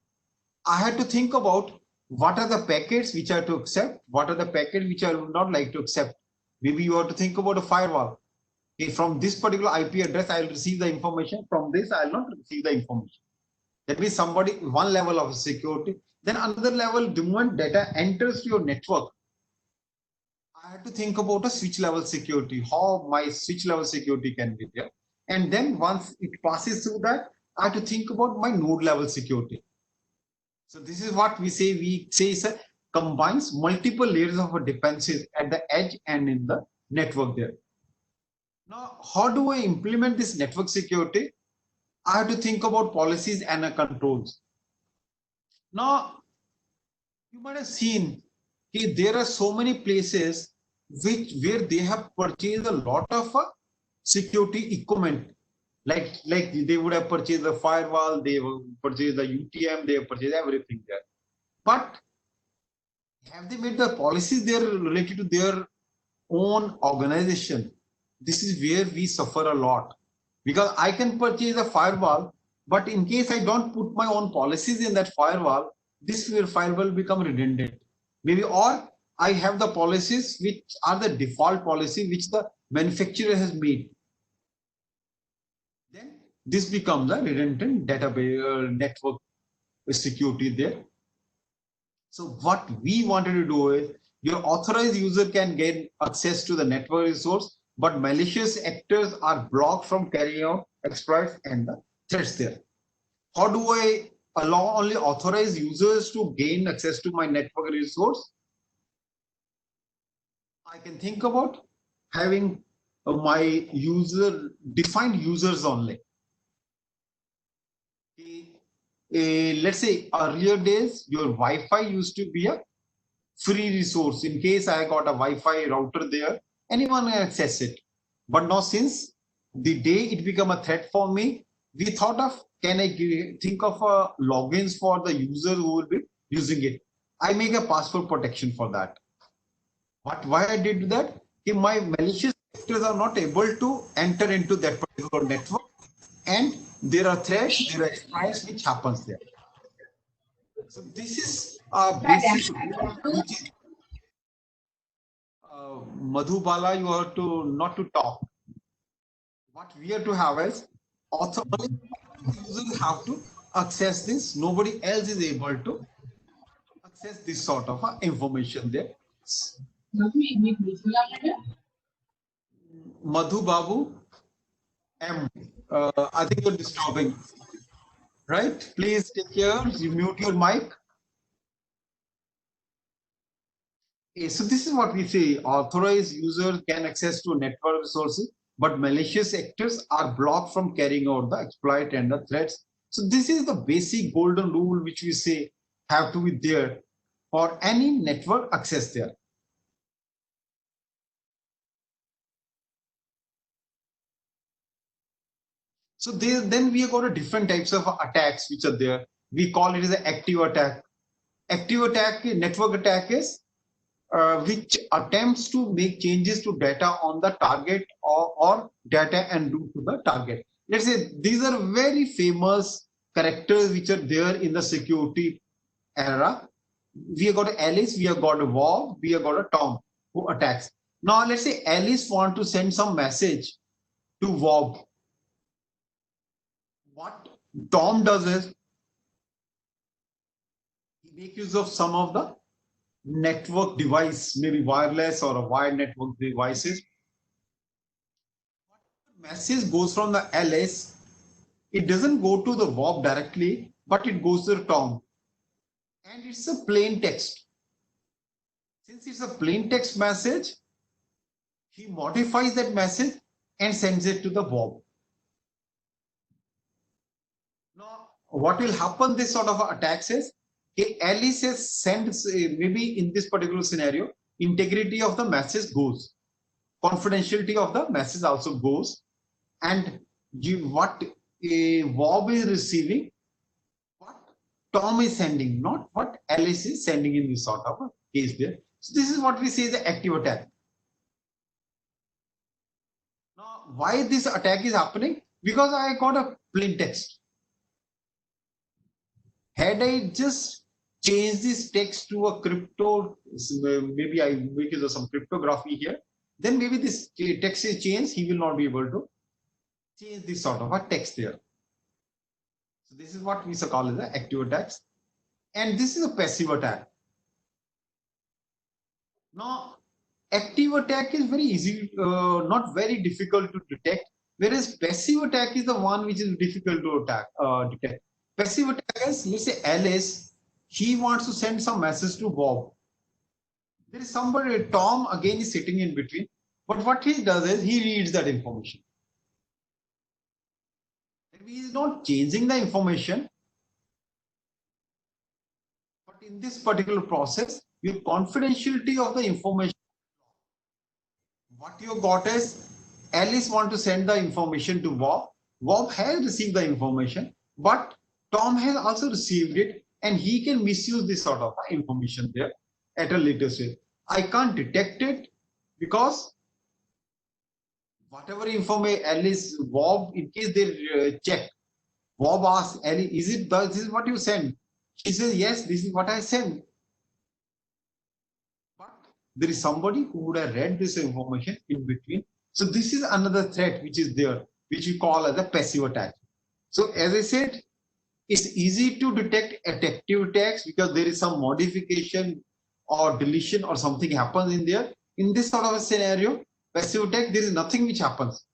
I had to think about what are the packets which I have to accept, what are the packets which I would not like to accept. Maybe you have to think about a firewall. Okay, from this particular IP address, I will receive the information. From this, I will not receive the information. That means somebody, one level of security. Then another level, the moment data enters your network, I have to think about a switch level security, how my switch level security can be there. And then once it passes through that, I have to think about my node level security. So this is what we say is a combines multiple layers of defenses at the edge and in the network there. Now, how do I implement this network security? I have to think about policies and controls. Now, you might have seen there are so many places where they have purchased a lot of security equipment. Like they would have purchased the firewall, they will purchase the UTM, they have purchased everything there. But have they made the policies there related to their own organization? This is where we suffer a lot, because I can purchase a firewall, but in case I don't put my own policies in that firewall, this firewall become redundant. Maybe, or I have the policies which are the default policy which the manufacturer has made. Then this becomes a redundant database network security there. So what we wanted to do is, your authorized user can gain access to the network resource, but malicious actors are blocked from carrying out exploits and the threats there. How do I allow only authorized users to gain access to my network resource? I can think about having my user defined users only. Let's say earlier days, your Wi-Fi used to be a free resource. In case I got a Wi-Fi router there, anyone can access it. But now, since the day it became a threat for me, we thought of, can I think of logins for the user who will be using it? I make a password protection for that. But why I did that? If my malicious actors are not able to enter into that particular network, and there are threats, there are exploits which happens there. So this is basic. Madhubala, you have to not to talk. What we have to have is authorized users have to access this. Nobody else is able to access this sort of information there. Madhu Babu M. I think you're disturbing. Right? Please take care. You mute your mic. Okay, so this is what we say. Authorized users can access to network resources, but malicious actors are blocked from carrying out the exploit and the threats. So this is the basic golden rule which we say have to be there for any network access there. So then we have got a different types of attacks which are there. We call it as an active attack. Active attack, network attack is which attempts to make changes to data on the target or data en route to the target. Let's say these are very famous characters which are there in the security era. We have got Alice, we have got a Bob, we have got a Tom who attacks. Now let's say Alice want to send some message to Bob. What Tom does is he makes use of some of the network device, maybe wireless or a wired network devices. Message goes from the Alice, it doesn't go to the Bob directly, but it goes to the Tom. And it's a plain text. Since it's a plain text message, he modifies that message and sends it to the Bob. Now, what will happen this sort of attacks is, Alice sends, maybe in this particular scenario, integrity of the message goes. Confidentiality of the message also goes. And what Bob is receiving, what Tom is sending, not what Alice is sending in this sort of a case there. So this is what we say the active attack. Now, why this attack is happening? Because I got a plain text. Had I just changed this text to a crypto, maybe I make use of some cryptography here, then maybe this text is changed, he will not be able to change this sort of a text there. So this is what we call as the active attacks. And this is a passive attack. Now, active attack is very easy, not very difficult to detect, whereas passive attack is the one which is difficult to detect. Passive attack is, let's say Alice, he wants to send some message to Bob. There is somebody, Tom again is sitting in between, but what he does is he reads that information. He is not changing the information, but in this particular process, your confidentiality of the information, what you got is Alice want to send the information to Bob. Bob has received the information, but Tom has also received it, and he can misuse this sort of information there at a later stage. I can't detect it because whatever information Alice, Bob, in case they check, Bob asks Alice, this is what you send? She says, yes, this is what I sent. But there is somebody who would have read this information in between. So this is another threat which is there, which we call as a passive attack. So as I said, it's easy to detect active attacks because there is some modification or deletion or something happens in there. In this sort of a scenario, passive attack, there is nothing which happens.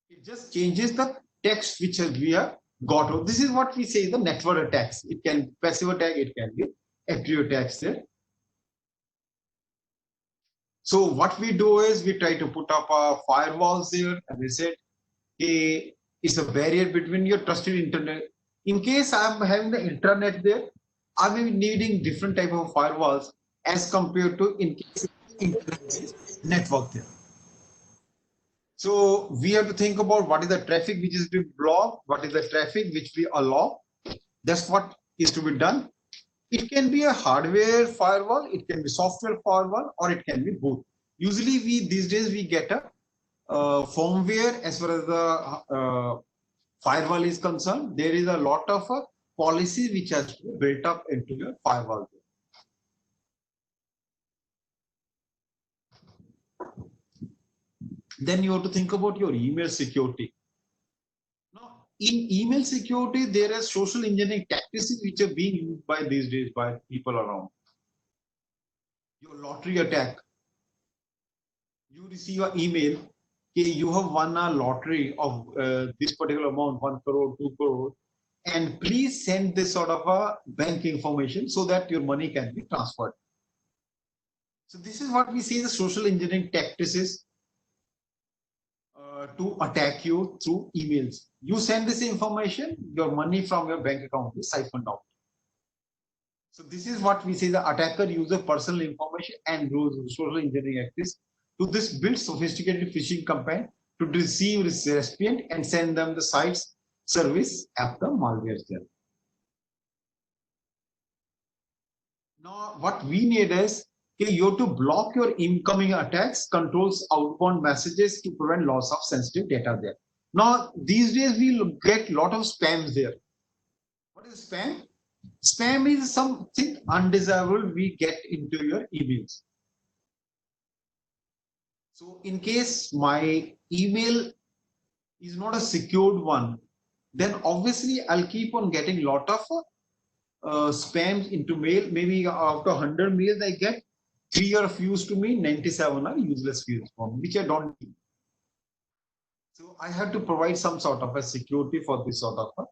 It just changes the text which we have got. This is what we say the network attacks. It can be passive attack, it can be active attacks there. So what we do is we try to put up firewalls there. As I said, it's a barrier between your trusted internet. In case I'm having the internet there, I may be needing different type of firewalls as compared to in case internet network there. So we have to think about what is the traffic which is to be blocked, what is the traffic which we allow. That's what is to be done. It can be a hardware firewall, it can be software firewall, or it can be both. Usually these days we get a firmware as far as the firewall is concerned. There is a lot of policies which has built up into your firewall. Then you have to think about your email security. Now, in email security, there are social engineering tactics which are being used by these days by people around. Your lottery attack. You receive an email, okay, you have won a lottery of this particular amount, 1 crore, 2 crore, and please send this sort of a bank information so that your money can be transferred. So this is what we see the social engineering tactics to attack you through emails. You send this information, your money from your bank account is siphoned out. So this is what we say the attacker uses personal information and social engineering activities to this build sophisticated phishing campaign to deceive recipient and send them the site's service after malware there. Now what we need is you have to block your incoming attacks, controls outbound messages to prevent loss of sensitive data there. Now these days we get a lot of spams there. What is spam? Spam is something undesirable we get into your emails. So in case my email is not a secured one, then obviously I'll keep on getting a lot of spams into mail. Maybe after 100 mails I get, 3 are of use to me, 97 are useless fields for me, which I don't need. So I have to provide some sort of a security for this sort of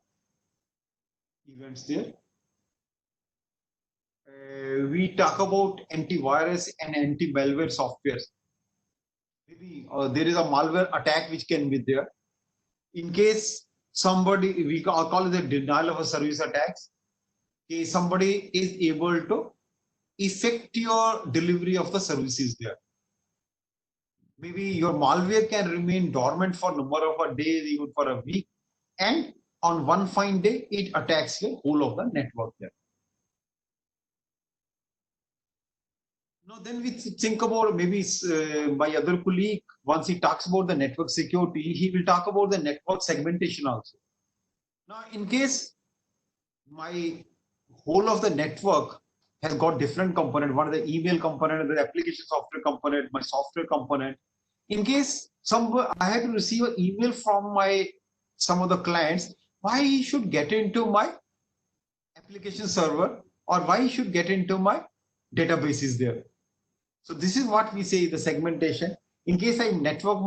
events there. We talk about antivirus and anti-malware softwares. Maybe there is a malware attack which can be there. In case somebody, we call it the denial of a service attacks. If somebody is able to affect your delivery of the services there. Maybe your malware can remain dormant for a number of days, even for a week, and on one fine day, it attacks the whole of the network there. Now, then we think about maybe my other colleague, once he talks about the network security, he will talk about the network segmentation also. Now, in case my whole of the network has got different component, one is the email component, the application software component, my software component. In case I had to receive an email from some of the clients, why he should get into my application server or why he should get into my databases there. So this is what we say the segmentation. In case I network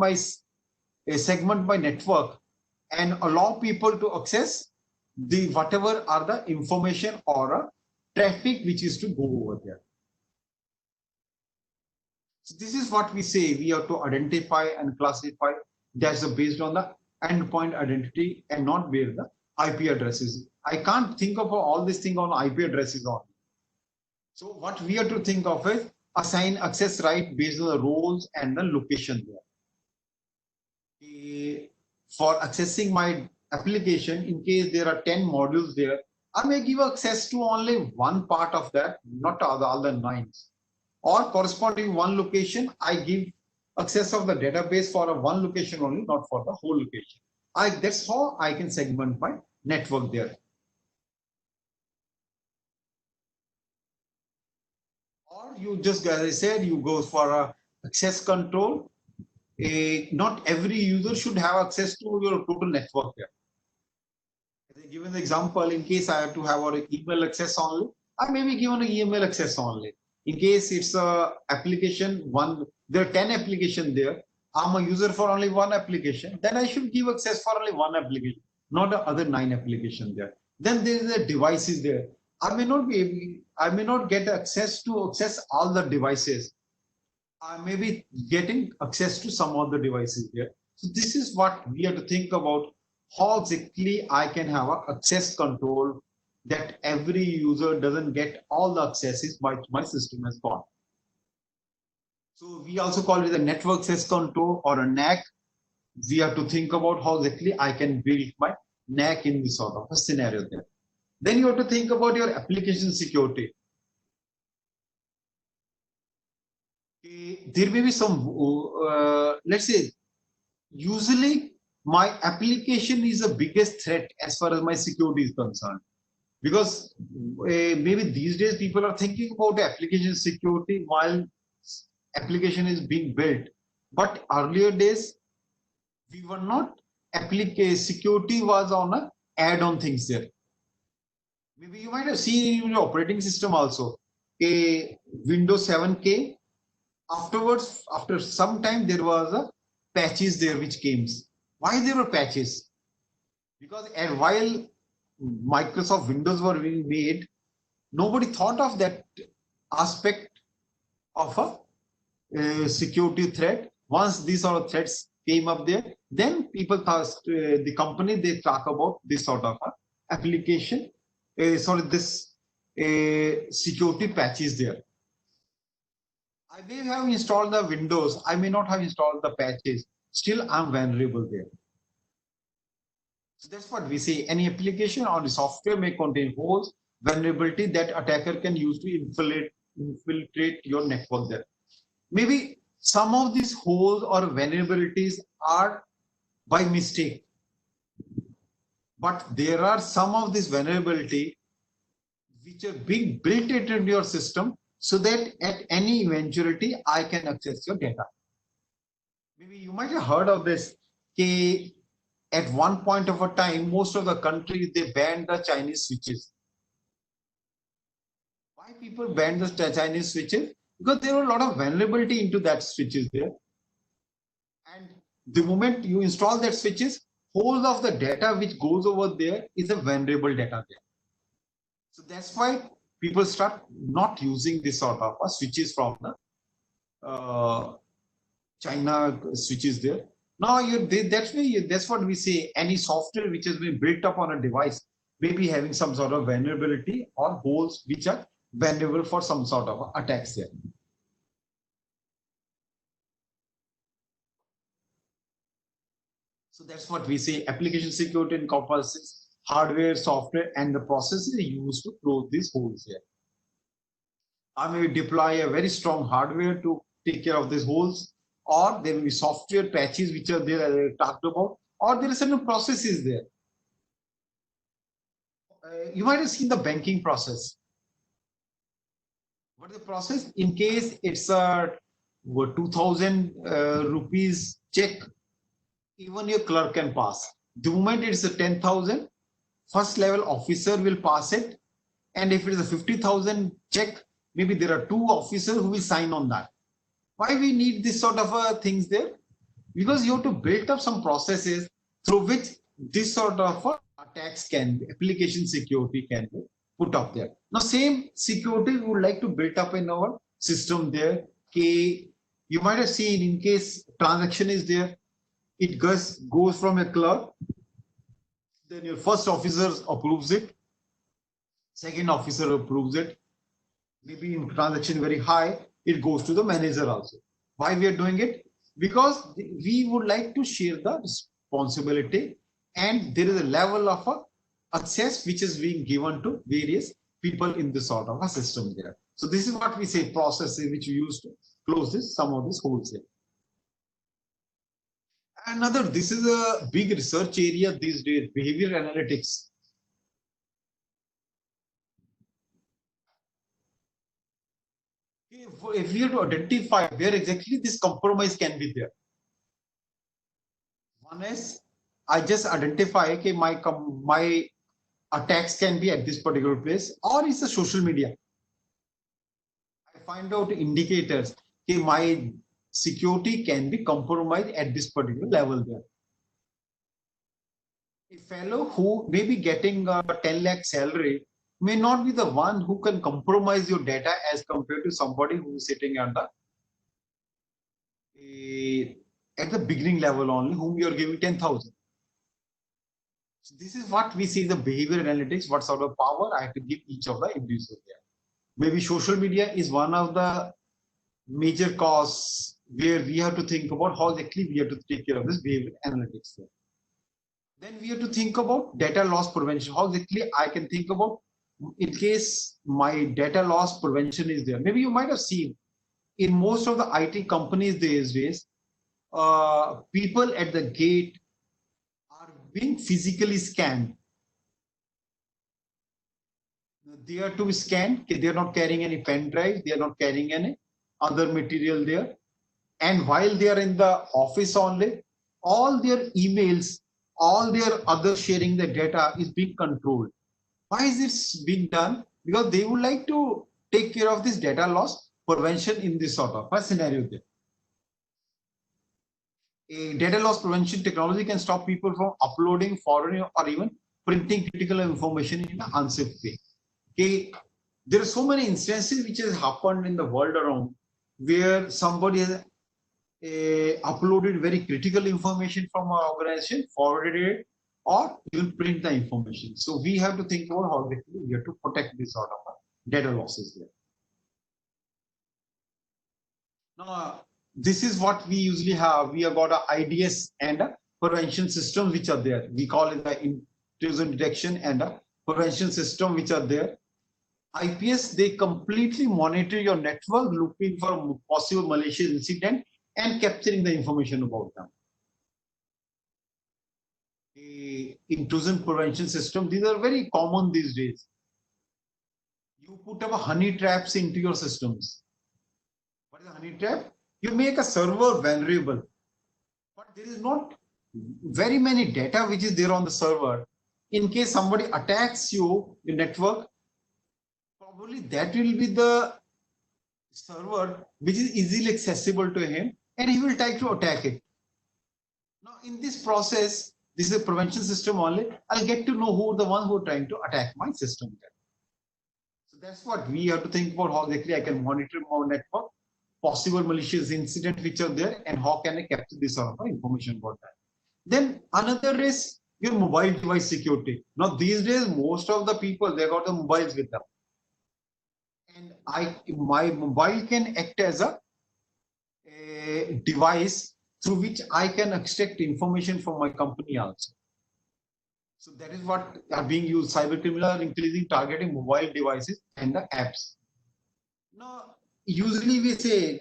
segment my network and allow people to access the whatever are the information or traffic which is to go over there. So this is what we say we have to identify and classify. That's based on the endpoint identity and not where the IP addresses. I can't think of all this thing on IP addresses only. So what we have to think of is assign access right based on the roles and the location there. For accessing my application, in case there are 10 modules there, I may give access to only one part of that, not all the 9. Or corresponding one location, I give access of the database for one location only, not for the whole location. That's how I can segment my network there. Or you just, as I said, you go for a access control. Not every user should have access to your total network there. As I given the example, in case I have to have an email access only, I may be given an email access only. In case it's a application one, there are 10 applications there. I'm a user for only one application. Then I should give access for only one application, not the other 9 applications there. Then there is the devices there. I may not get access to access all the devices. I may be getting access to some of the devices here. So this is what we have to think about, how exactly I can have an access control that every user doesn't get all the accesses my system has got. So we also call it a network access control or a NAC. We have to think about how exactly I can build my NAC in this sort of a scenario there. Then you have to think about your application security. There may be some, let's say, usually my application is the biggest threat as far as my security is concerned. Because maybe these days people are thinking about application security while application is being built. But earlier days, we were not application security was on a add-on things there. Maybe you might have seen in your operating system also a Windows 7K. Afterwards, after some time, there was a patches there which came. Why there were patches? Because while Microsoft Windows were being made, nobody thought of that aspect of a security threat. Once these sort of threats came up there, then people thought the company they talk about this sort of application. This security patches there. I may have installed the Windows. I may not have installed the patches. Still, I'm vulnerable there. So that's what we say. Any application or the software may contain holes, vulnerability that attacker can use to infiltrate your network there. Maybe some of these holes or vulnerabilities are by mistake. But there are some of this vulnerability which are being built into your system so that at any eventuality, I can access your data. Maybe you might have heard of this. At one point of a time, most of the countries, they banned the Chinese switches. Why people banned the Chinese switches? Because there were a lot of vulnerability into that switches there. And the moment you install that switches, whole of the data which goes over there is a vulnerable data there. So that's why people start not using this sort of switches from the China switches there. Now that's what we say. Any software which has been built up on a device may be having some sort of vulnerability or holes which are vulnerable for some sort of attacks there. So that's what we say. Application security encompasses hardware, software, and the processes used to close these holes here. I may deploy a very strong hardware to take care of these holes, or there will be software patches which are there as I talked about, or there are certain processes there. You might have seen the banking process. What is the process? In case it's a 2000 rupees check, even your clerk can pass. The moment it's a 10,000, first level officer will pass it. And if it is a 50,000 check, maybe there are two officers who will sign on that. Why we need this sort of things there? Because you have to build up some processes through which this sort of attacks can be, application security can be put up there. Now, same security we would like to build up in our system there. Okay, you might have seen in case transaction is there, it goes from a clerk, then your first officer approves it, second officer approves it, maybe in transaction very high, it goes to the manager also. Why we are doing it? Because we would like to share the responsibility, and there is a level of access which is being given to various people in this sort of a system there. So this is what we say processes which we use to close this, some of these holes here. Another, this is a big research area these days, behavior analytics. If we have to identify where exactly this compromise can be there. One is, I just identify okay, my attacks can be at this particular place, or it's a social media. I find out indicators okay, my security can be compromised at this particular level there. A fellow who may be getting a 10 lakh salary may not be the one who can compromise your data as compared to somebody who is sitting at the beginning level only, whom you are giving 10,000. So this is what we see the behavior analytics, what sort of power I have to give each of the individuals there. Maybe social media is one of the major cause where we have to think about how exactly we have to take care of this behavior analytics there. Then we have to think about data loss prevention. How exactly I can think about in case my data loss prevention is there. Maybe you might have seen in most of the IT companies these days, people at the gate are being physically scanned. They are to be scanned. They are not carrying any pen drive. They are not carrying any other material there. And while they are in the office only, all their emails, all their other sharing the data is being controlled. Why is this being done? Because they would like to take care of this data loss prevention in this sort of a scenario there. A data loss prevention technology can stop people from uploading, forwarding, or even printing critical information in an unsafe way. Okay, there are so many instances which has happened in the world around where somebody has uploaded very critical information from our organization, forwarded it, or even print the information. So we have to think about how we have to protect this sort of data losses there. Now, this is what we usually have. We have got a IDS and a prevention system which are there. We call it the intrusion detection and a prevention system which are there. IPS, they completely monitor your network, looking for possible malicious incident and capturing the information about them. The intrusion prevention system, these are very common these days. You put up a honey traps into your systems. What is a honey trap? You make a server vulnerable, but there is not very many data which is there on the server. In case somebody attacks your network, probably that will be the server which is easily accessible to him, and he will try to attack it. Now, in this process, this is a prevention system only. I'll get to know who the one who are trying to attack my system. So that's what we have to think about, how exactly I can monitor my network, possible malicious incident which are there, and how can I capture this sort of information about that. Then another is your mobile device security. Now these days, most of the people, they got the mobiles with them. And my mobile can act as a device through which I can extract information from my company also. So that is what are being used. Cyber criminals are increasing targeting mobile devices and the apps. Now, usually we say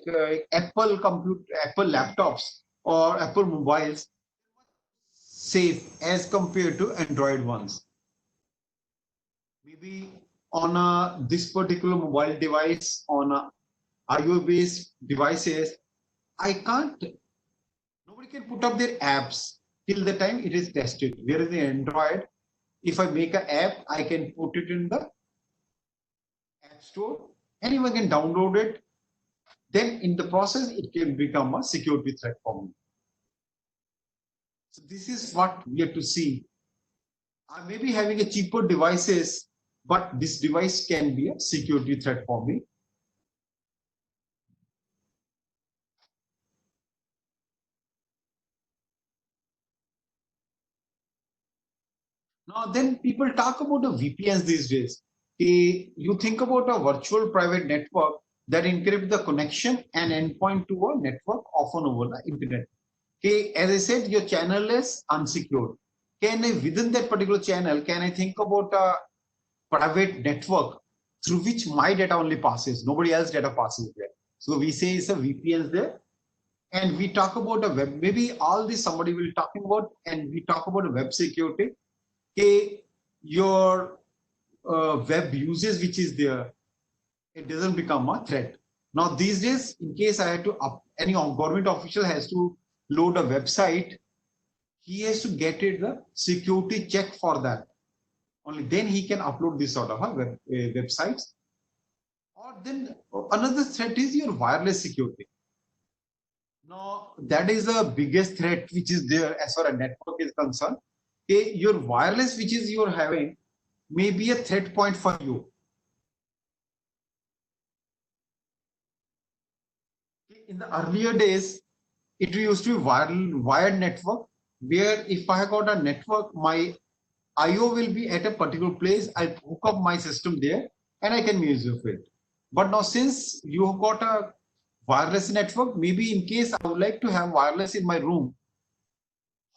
Apple laptops or Apple mobiles safe as compared to Android ones. Maybe on this particular mobile device, on iOS based devices, I can't, nobody can put up their apps till the time it is tested. Whereas in Android, if I make an app, I can put it in the App Store, anyone can download it. Then in the process, it can become a security threat for me. So this is what we have to see. I may be having a cheaper devices, but this device can be a security threat for me. Now, then people talk about the VPNs these days. You think about a virtual private network that encrypts the connection and endpoint to a network, often over the internet. Okay, as I said, your channel is unsecured. Can I, within that particular channel, can I think about a private network through which my data only passes, nobody else data passes there? So we say it's a VPN there. And we talk about a web, maybe all this somebody will talking about, and we talk about a web security. Okay, your web usage which is there, it doesn't become a threat. Now these days, in case I had to any government official has to load a website, he has to get it the security check for that. Only then he can upload this sort of a websites. Or then another threat is your wireless security. Now that is the biggest threat which is there as far as network is concerned. Okay, your wireless which is you're having may be a threat point for you. In the earlier days, it used to be wired network, where if I got a network, my IO will be at a particular place. I hook up my system there and I can use it. But now since you have got a wireless network, maybe in case I would like to have wireless in my room,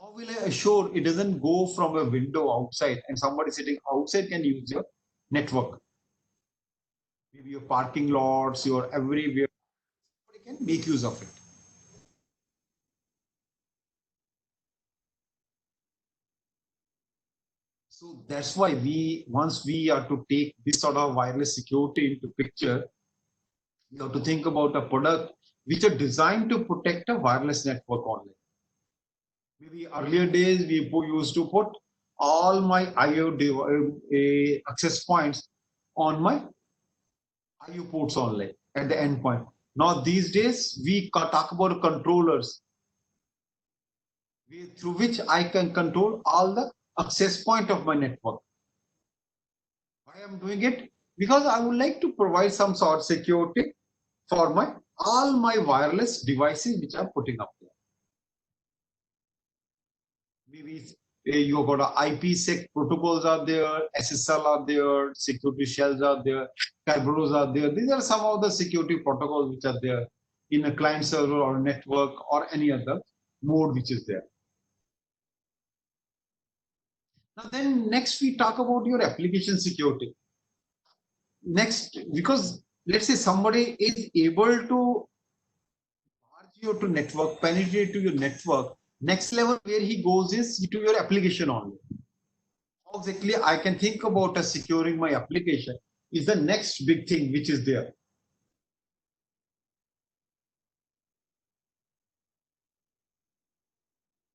how will I assure it doesn't go from a window outside and somebody sitting outside can use your network? Maybe your parking lots, your everywhere, somebody can make use of it. So that's why once we are to take this sort of wireless security into picture, you have to think about a product which are designed to protect a wireless network only. Maybe earlier days we used to put all my access points on my IO ports only at the endpoint. Now these days we talk about controllers through which I can control all the access point of my network. Why I'm doing it? Because I would like to provide some sort of security for all my wireless devices which I'm putting up there. Maybe you got a IPsec protocols are there, SSL are there, security shells are there, Kerberos are there. These are some of the security protocols which are there in a client server or network or any other mode which is there. Now then next we talk about your application security. Next, because let's say somebody is able to you to network, penetrate to your network. Next level where he goes is to your application only. How exactly I can think about securing my application is the next big thing which is there.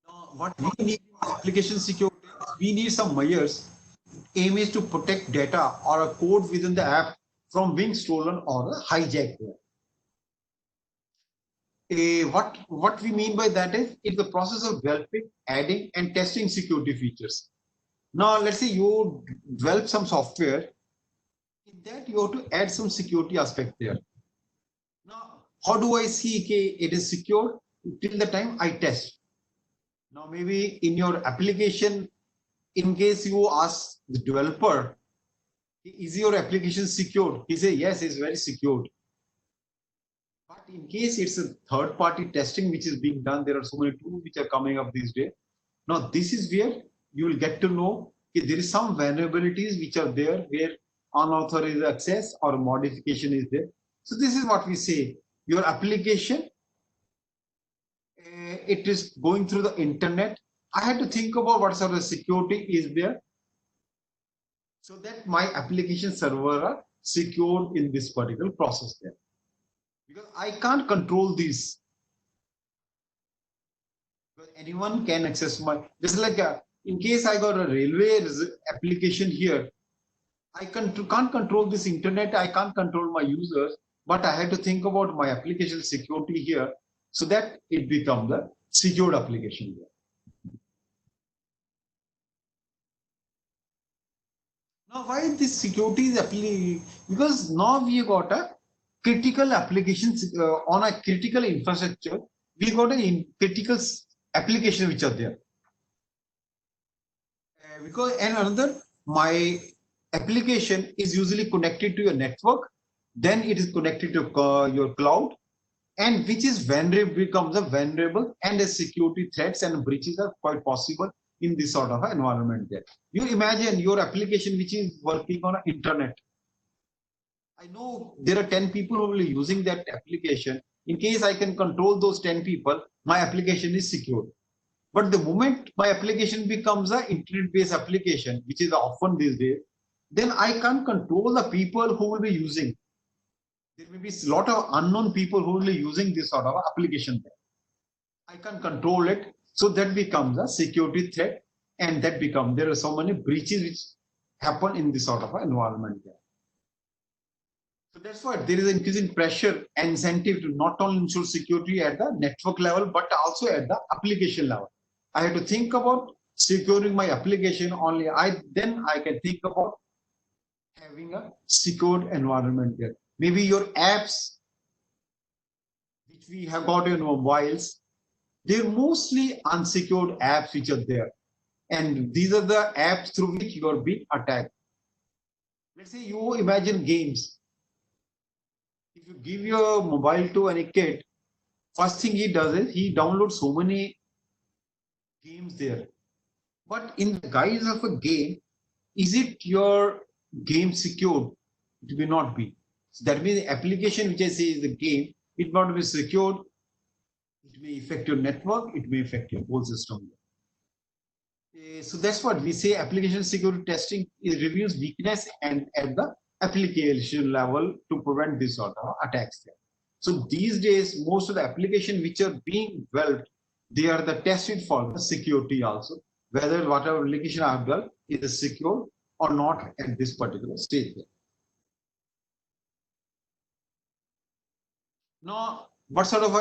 Now, what we need in application security, we need some measures. Aim is to protect data or a code within the app from being stolen or hijacked. What we mean by that is it's the process of developing, adding, and testing security features. Now, let's say you develop some software. In that, you have to add some security aspect there. Now, how do I see it is secure till the time I test? Now, maybe in your application, in case you ask the developer, is your application secured? He say yes, it's very secured. But in case it's a third-party testing which is being done, there are so many tools which are coming up these days. Now, this is where you will get to know if there is some vulnerabilities which are there where unauthorized access or modification is there. So this is what we say. Your application, it is going through the internet. I had to think about what sort of security is there so that my application server are secured in this particular process there. Because I can't control this. Because anyone can access my, just like in case I got a railway application here, I can't control this internet, I can't control my users, but I had to think about my application security here so that it becomes a secured application here. Now, why this security is applicable? Because now we got a critical applications on a critical infrastructure. We got a critical application which are there. Because and another, my application is usually connected to your network, then it is connected to your cloud, and which is vulnerable, becomes a vulnerable, and the security threats and breaches are quite possible in this sort of environment there. You imagine your application which is working on internet. I know there are 10 people who will be using that application. In case I can control those 10 people, my application is secure. But the moment my application becomes an internet-based application, which is often these days, then I can't control the people who will be using. There may be a lot of unknown people who will be using this sort of application. I can't control it. So that becomes a security threat, and that becomes, there are so many breaches which happen in this sort of environment there. So that's why there is increasing pressure and incentive to not only ensure security at the network level, but also at the application level. I have to think about securing my application only. Then I can think about having a secured environment there. Maybe your apps, which we have got in mobiles, they're mostly unsecured apps which are there. And these are the apps through which you are being attacked. Let's say you imagine games. If you give your mobile to any kid, first thing he does is he downloads so many games there. But in the guise of a game, is it your game secured? It may not be. So that means the application which I say is the game, it may not be secured. It may affect your network, it may affect your whole system. So that's what we say, application security testing reviews weakness and at the application level to prevent this sort of attacks there. So these days, most of the applications which are being developed, they are the tested for the security also, whether whatever application I have developed is secure or not at this particular stage there. Now, what sort of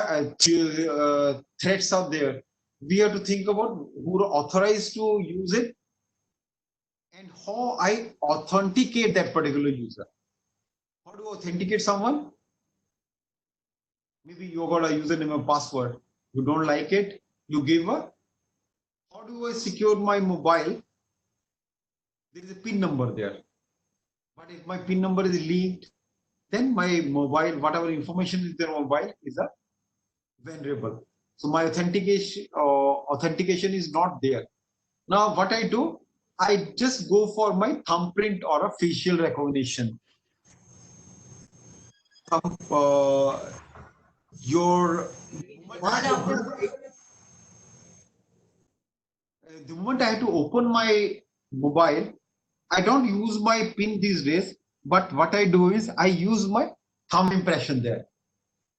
threats are there? We have to think about who are authorized to use it and how I authenticate that particular user. How do I authenticate someone? Maybe you got a username and password. You don't like it, you give a. How do I secure my mobile? There is a PIN number there. But if my PIN number is leaked, then my mobile, whatever information is there mobile, is a vulnerable. So my authentication is not there. Now what I do, I just go for my thumbprint or a facial recognition. The moment I have to open my mobile, I don't use my PIN these days, but what I do is I use my thumb impression there.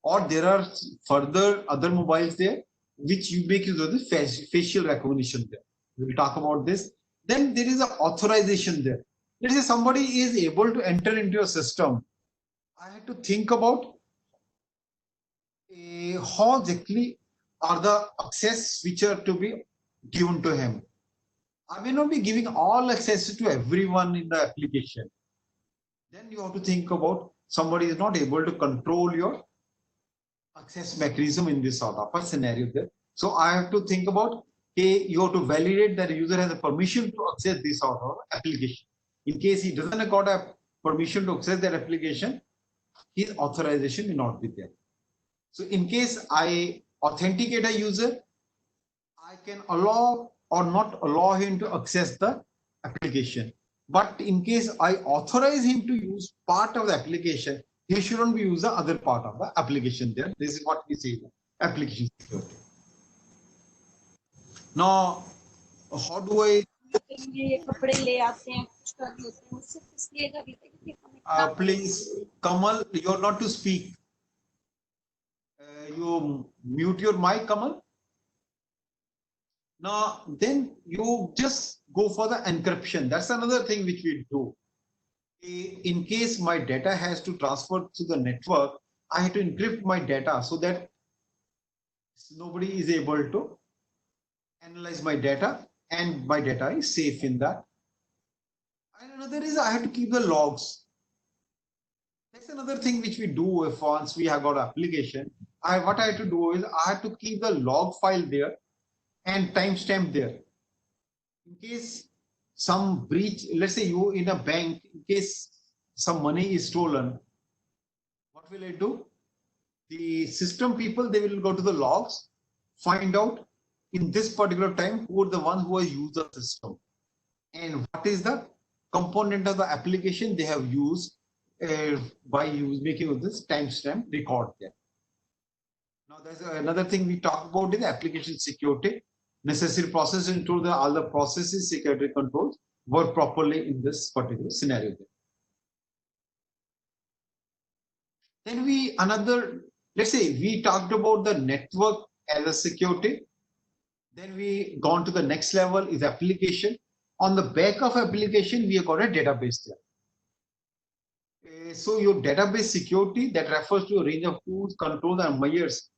Or there are further other mobiles there which you make use of the facial recognition there. We'll talk about this. Then there is an authorization there. Let's say somebody is able to enter into your system. I had to think about how exactly are the access which are to be given to him. I may not be giving all access to everyone in the application. Then you have to think about somebody is not able to control your access mechanism in this sort of a scenario there. So I have to think about, you have to validate that the user has a permission to access this sort of application. In case he doesn't got a permission to access that application, his authorization may not be there. So in case I authenticate a user, I can allow or not allow him to access the application. But in case I authorize him to use part of the application, He shouldn't be use the other part of the application there. This is what we say, application security. Now, how do I ये कपड़े ले आते हैं कुछ कर लेते हैं उससे इसलिए कर लेते हैं क्योंकि हमें क्या please, Kamal, you're not to speak. You mute your mic, Kamal. Now, then you just go for the encryption. That's another thing which we do. In case my data has to transfer to the network, I have to encrypt my data so that nobody is able to analyze my data and my data is safe in that. And another is I have to keep the logs. That's another thing which we do if once we have got an application. What I have to do is I have to keep the log file there and timestamp there. In case some breach, let's say you in a bank, in case some money is stolen, what will I do? The system people, they will go to the logs, find out in this particular time who are the ones who have used the system and what is the component of the application they have used by making this timestamp record there. Now there's another thing we talk about is application security. Necessary process into all the processes security controls work properly in this particular scenario there. Then let's say we talked about the network as a security. Then we gone to the next level is application. On the back of application, we have got a database there. So your database security that refers to a range of tools, controls, and measures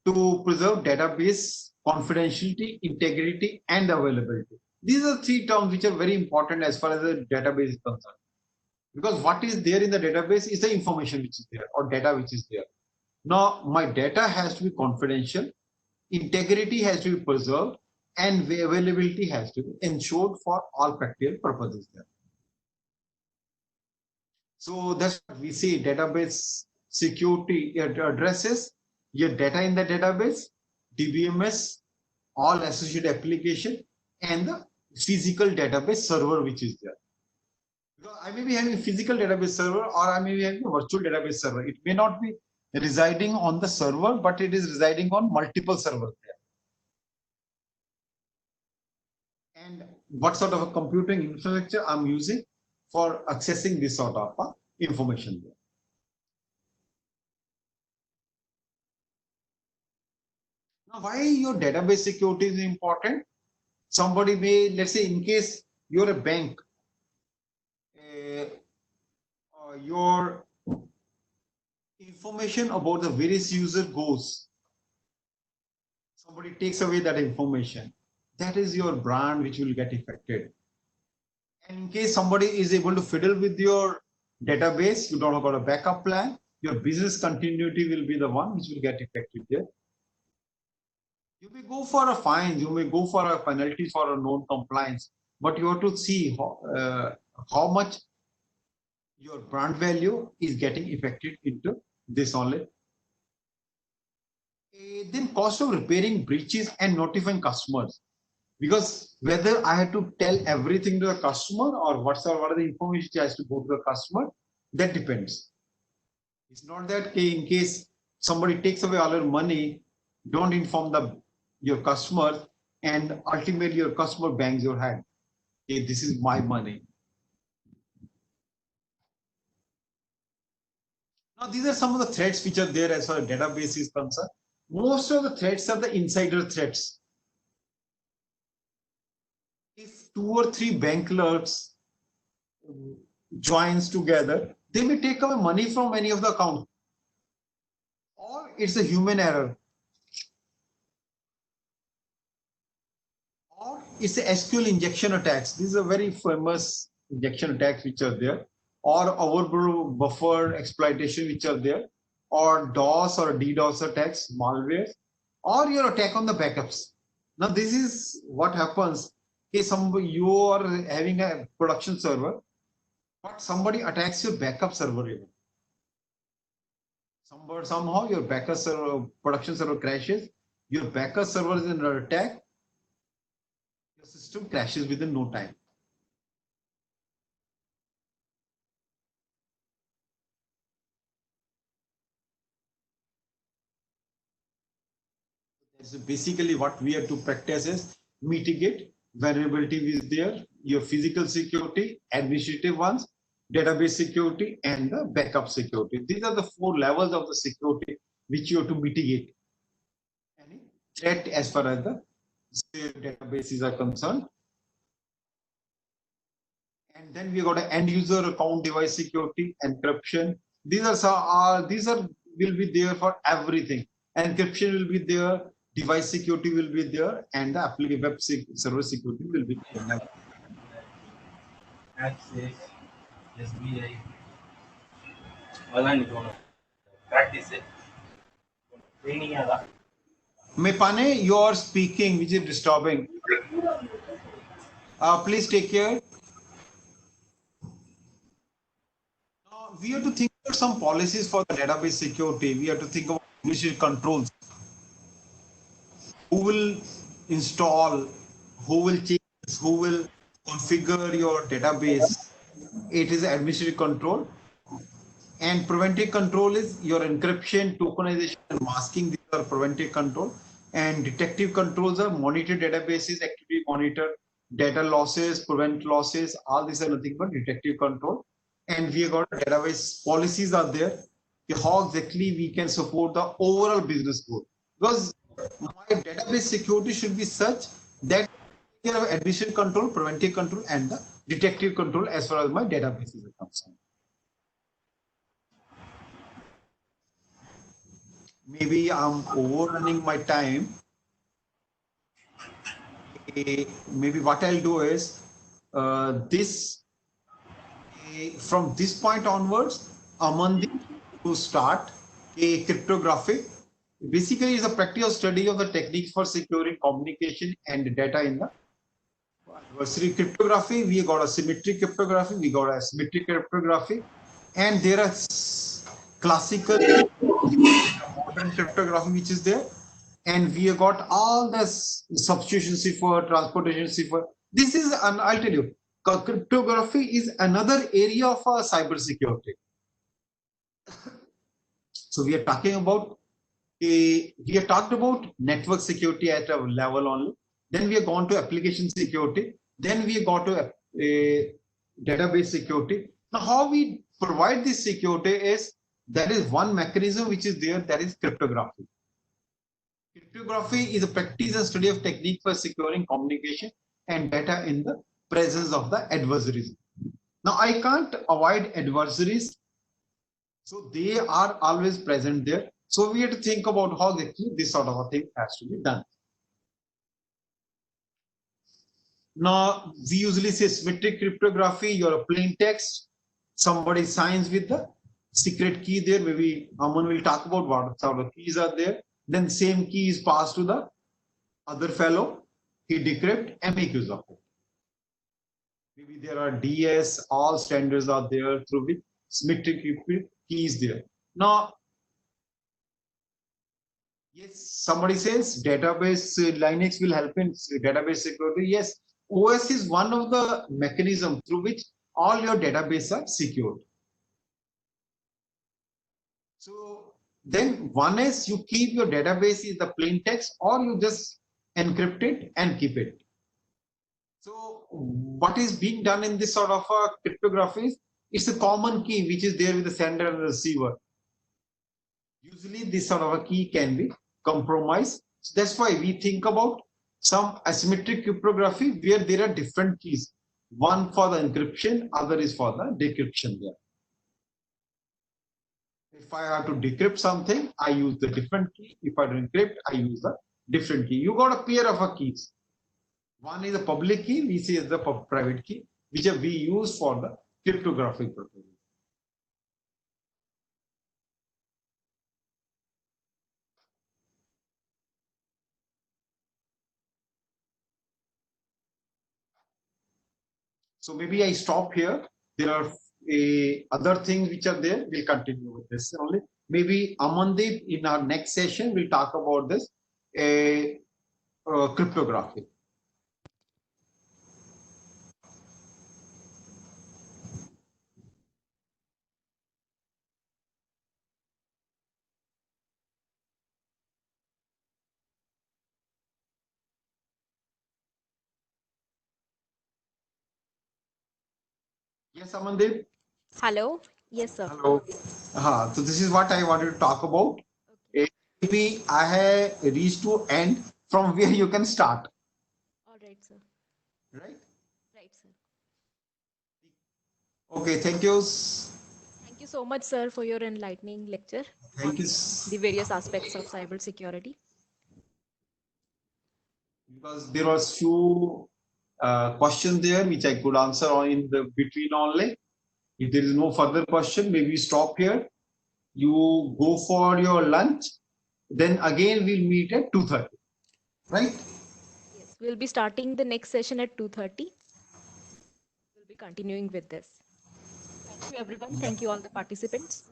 to preserve database confidentiality, integrity, and availability. These are three terms which are very important as far as the database is concerned. Because what is there in the database is the information which is there or data which is there. Now, my data has to be confidential, integrity has to be preserved, and availability has to be ensured for all practical purposes there. So that's what we say database security addresses your data in the database, DBMS, all associated application, and the physical database server which is there. Because I may be having a physical database server or I may be having a virtual database server. It may not be residing on the server, but it is residing on multiple servers there. And what sort of a computing infrastructure I'm using for accessing this sort of information there. Now, why your database security is important? Somebody may, let's say, in case you're a bank, your information about the various user goes. Somebody takes away that information. That is your brand which will get affected. And in case somebody is able to fiddle with your database, you don't have got a backup plan, your business continuity will be the one which will get affected there. You may go for a fine, you may go for a penalty for a non-compliance, but you have to see how much your brand value is getting affected into this only. Then cost of repairing breaches and notifying customers. Because whether I have to tell everything to the customer or what are the information which has to go to the customer, that depends. It's not that in case somebody takes away all your money, don't inform your customer, and ultimately your customer bangs your head. Okay, this is my money. Now, these are some of the threats which are there as far as database is concerned. Most of the threats are the insider threats. If 2 or 3 bank clerks joins together, they may take away money from any of the account. Or it's a human error. Or it's a SQL injection attacks. These are very famous injection attacks which are there. Or overflow buffer exploitation which are there. Or DOS or DDoS attacks, malware. Or your attack on the backups. Now this is what happens. If you are having a production server, but somebody attacks your backup server even. Somehow your backup server, production server crashes, your backup server is under attack, your system crashes within no time. So basically what we have to practice is mitigate vulnerability is there, your physical security, administrative ones, database security, and the backup security. These are the 4 levels of the security which you have to mitigate any threat as far as the databases are concerned. And then we got an end user account device security, encryption. These are will be there for everything. Encryption will be there, device security will be there, and the application web server security will be there. Access, SBI, அதெல்லாம் இன்னைக்கு practice training அதான். Mepane, you are speaking, which is disturbing. Please take care. We have to think about some policies for the database security. We have to think about administrative controls. Who will install, who will change, who will configure your database. It is administrative control. And preventive control is your encryption, tokenization, and masking. These are preventive control. And detective controls are monitor databases, activity monitor, data losses, prevent losses. All these are nothing but detective control. And we have got database policies are there. How exactly we can support the overall business goal. Because my database security should be such that you have administrative control, preventive control, and the detective control as far as my database is concerned. Maybe I'm overrunning my time. Maybe what I'll do is from this point onwards, Amandeep to start a cryptography. Basically, it's a practical study of the techniques for securing communication and data in the adversary. Cryptography. We got a symmetric cryptography, we got asymmetric cryptography, and there are classical modern cryptography which is there, and we have got all the substitution cipher, transportation cipher. This is I'll tell you, cryptography is another area of cyber security. So we are talking about we have talked about network security at a level only, then we have gone to application security, then we have got to database security. Now how we provide this security is, that is one mechanism which is there, that is cryptography. Cryptography is a practice and study of technique for securing communication and data in the presence of the adversaries. Now I can't avoid adversaries, so they are always present there. So we have to think about how exactly this sort of a thing has to be done. Now we usually say symmetric cryptography, you're a plain text, somebody signs with the secret key there. Maybe Aman will talk about what sort of keys are there. Then same key is passed to the other fellow, he decrypt and make use of it. Maybe there are DS, all standards are there through which symmetric key is there. Now, yes, somebody says database Linux will help in database security. Yes, OS is one of the mechanisms through which all your databases are secured. So then one is you keep your database is the plain text, or you just encrypt it and keep it. So what is being done in this sort of cryptography is, it's a common key which is there with the sender and the receiver. Usually this sort of a key can be compromised. So that's why we think about some asymmetric cryptography where there are different keys. One for the encryption, other is for the decryption there. If I have to decrypt something, I use the different key. If I encrypt, I use the different key. You got a pair of keys. One is a public key, we say is the private key, which we use for the cryptographic purposes. So maybe I stop here. There are other things which are there. We'll continue with this only. Maybe Amandeep in our next session will talk about this cryptography. Yes, Amandeep. Hello. Yes, sir. Hello. So this is what I wanted to talk about. Maybe I have reached to end from where you can start, All right, sir. right? Right, sir. Okay, thank you. Thank you so much, sir, for your enlightening lecture Thank you. on the various aspects of cyber security. Because there was few questions there which I could answer on in the between only. If there is no further question, maybe stop here. You go for your lunch. Then again we'll meet at 2:30. Right? Yes, we'll be starting the next session at 2:30. We'll be continuing with this. Thank you, everyone. Thank you, all the participants.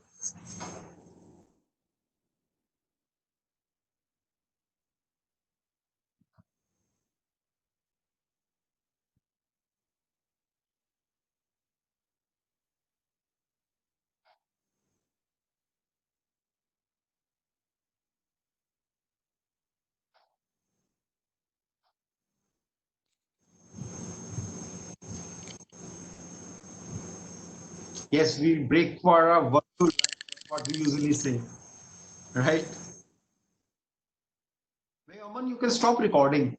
Yes, we'll break for a virtual lunch. That's what we usually say. Right? Hey, Aman, you can stop recording.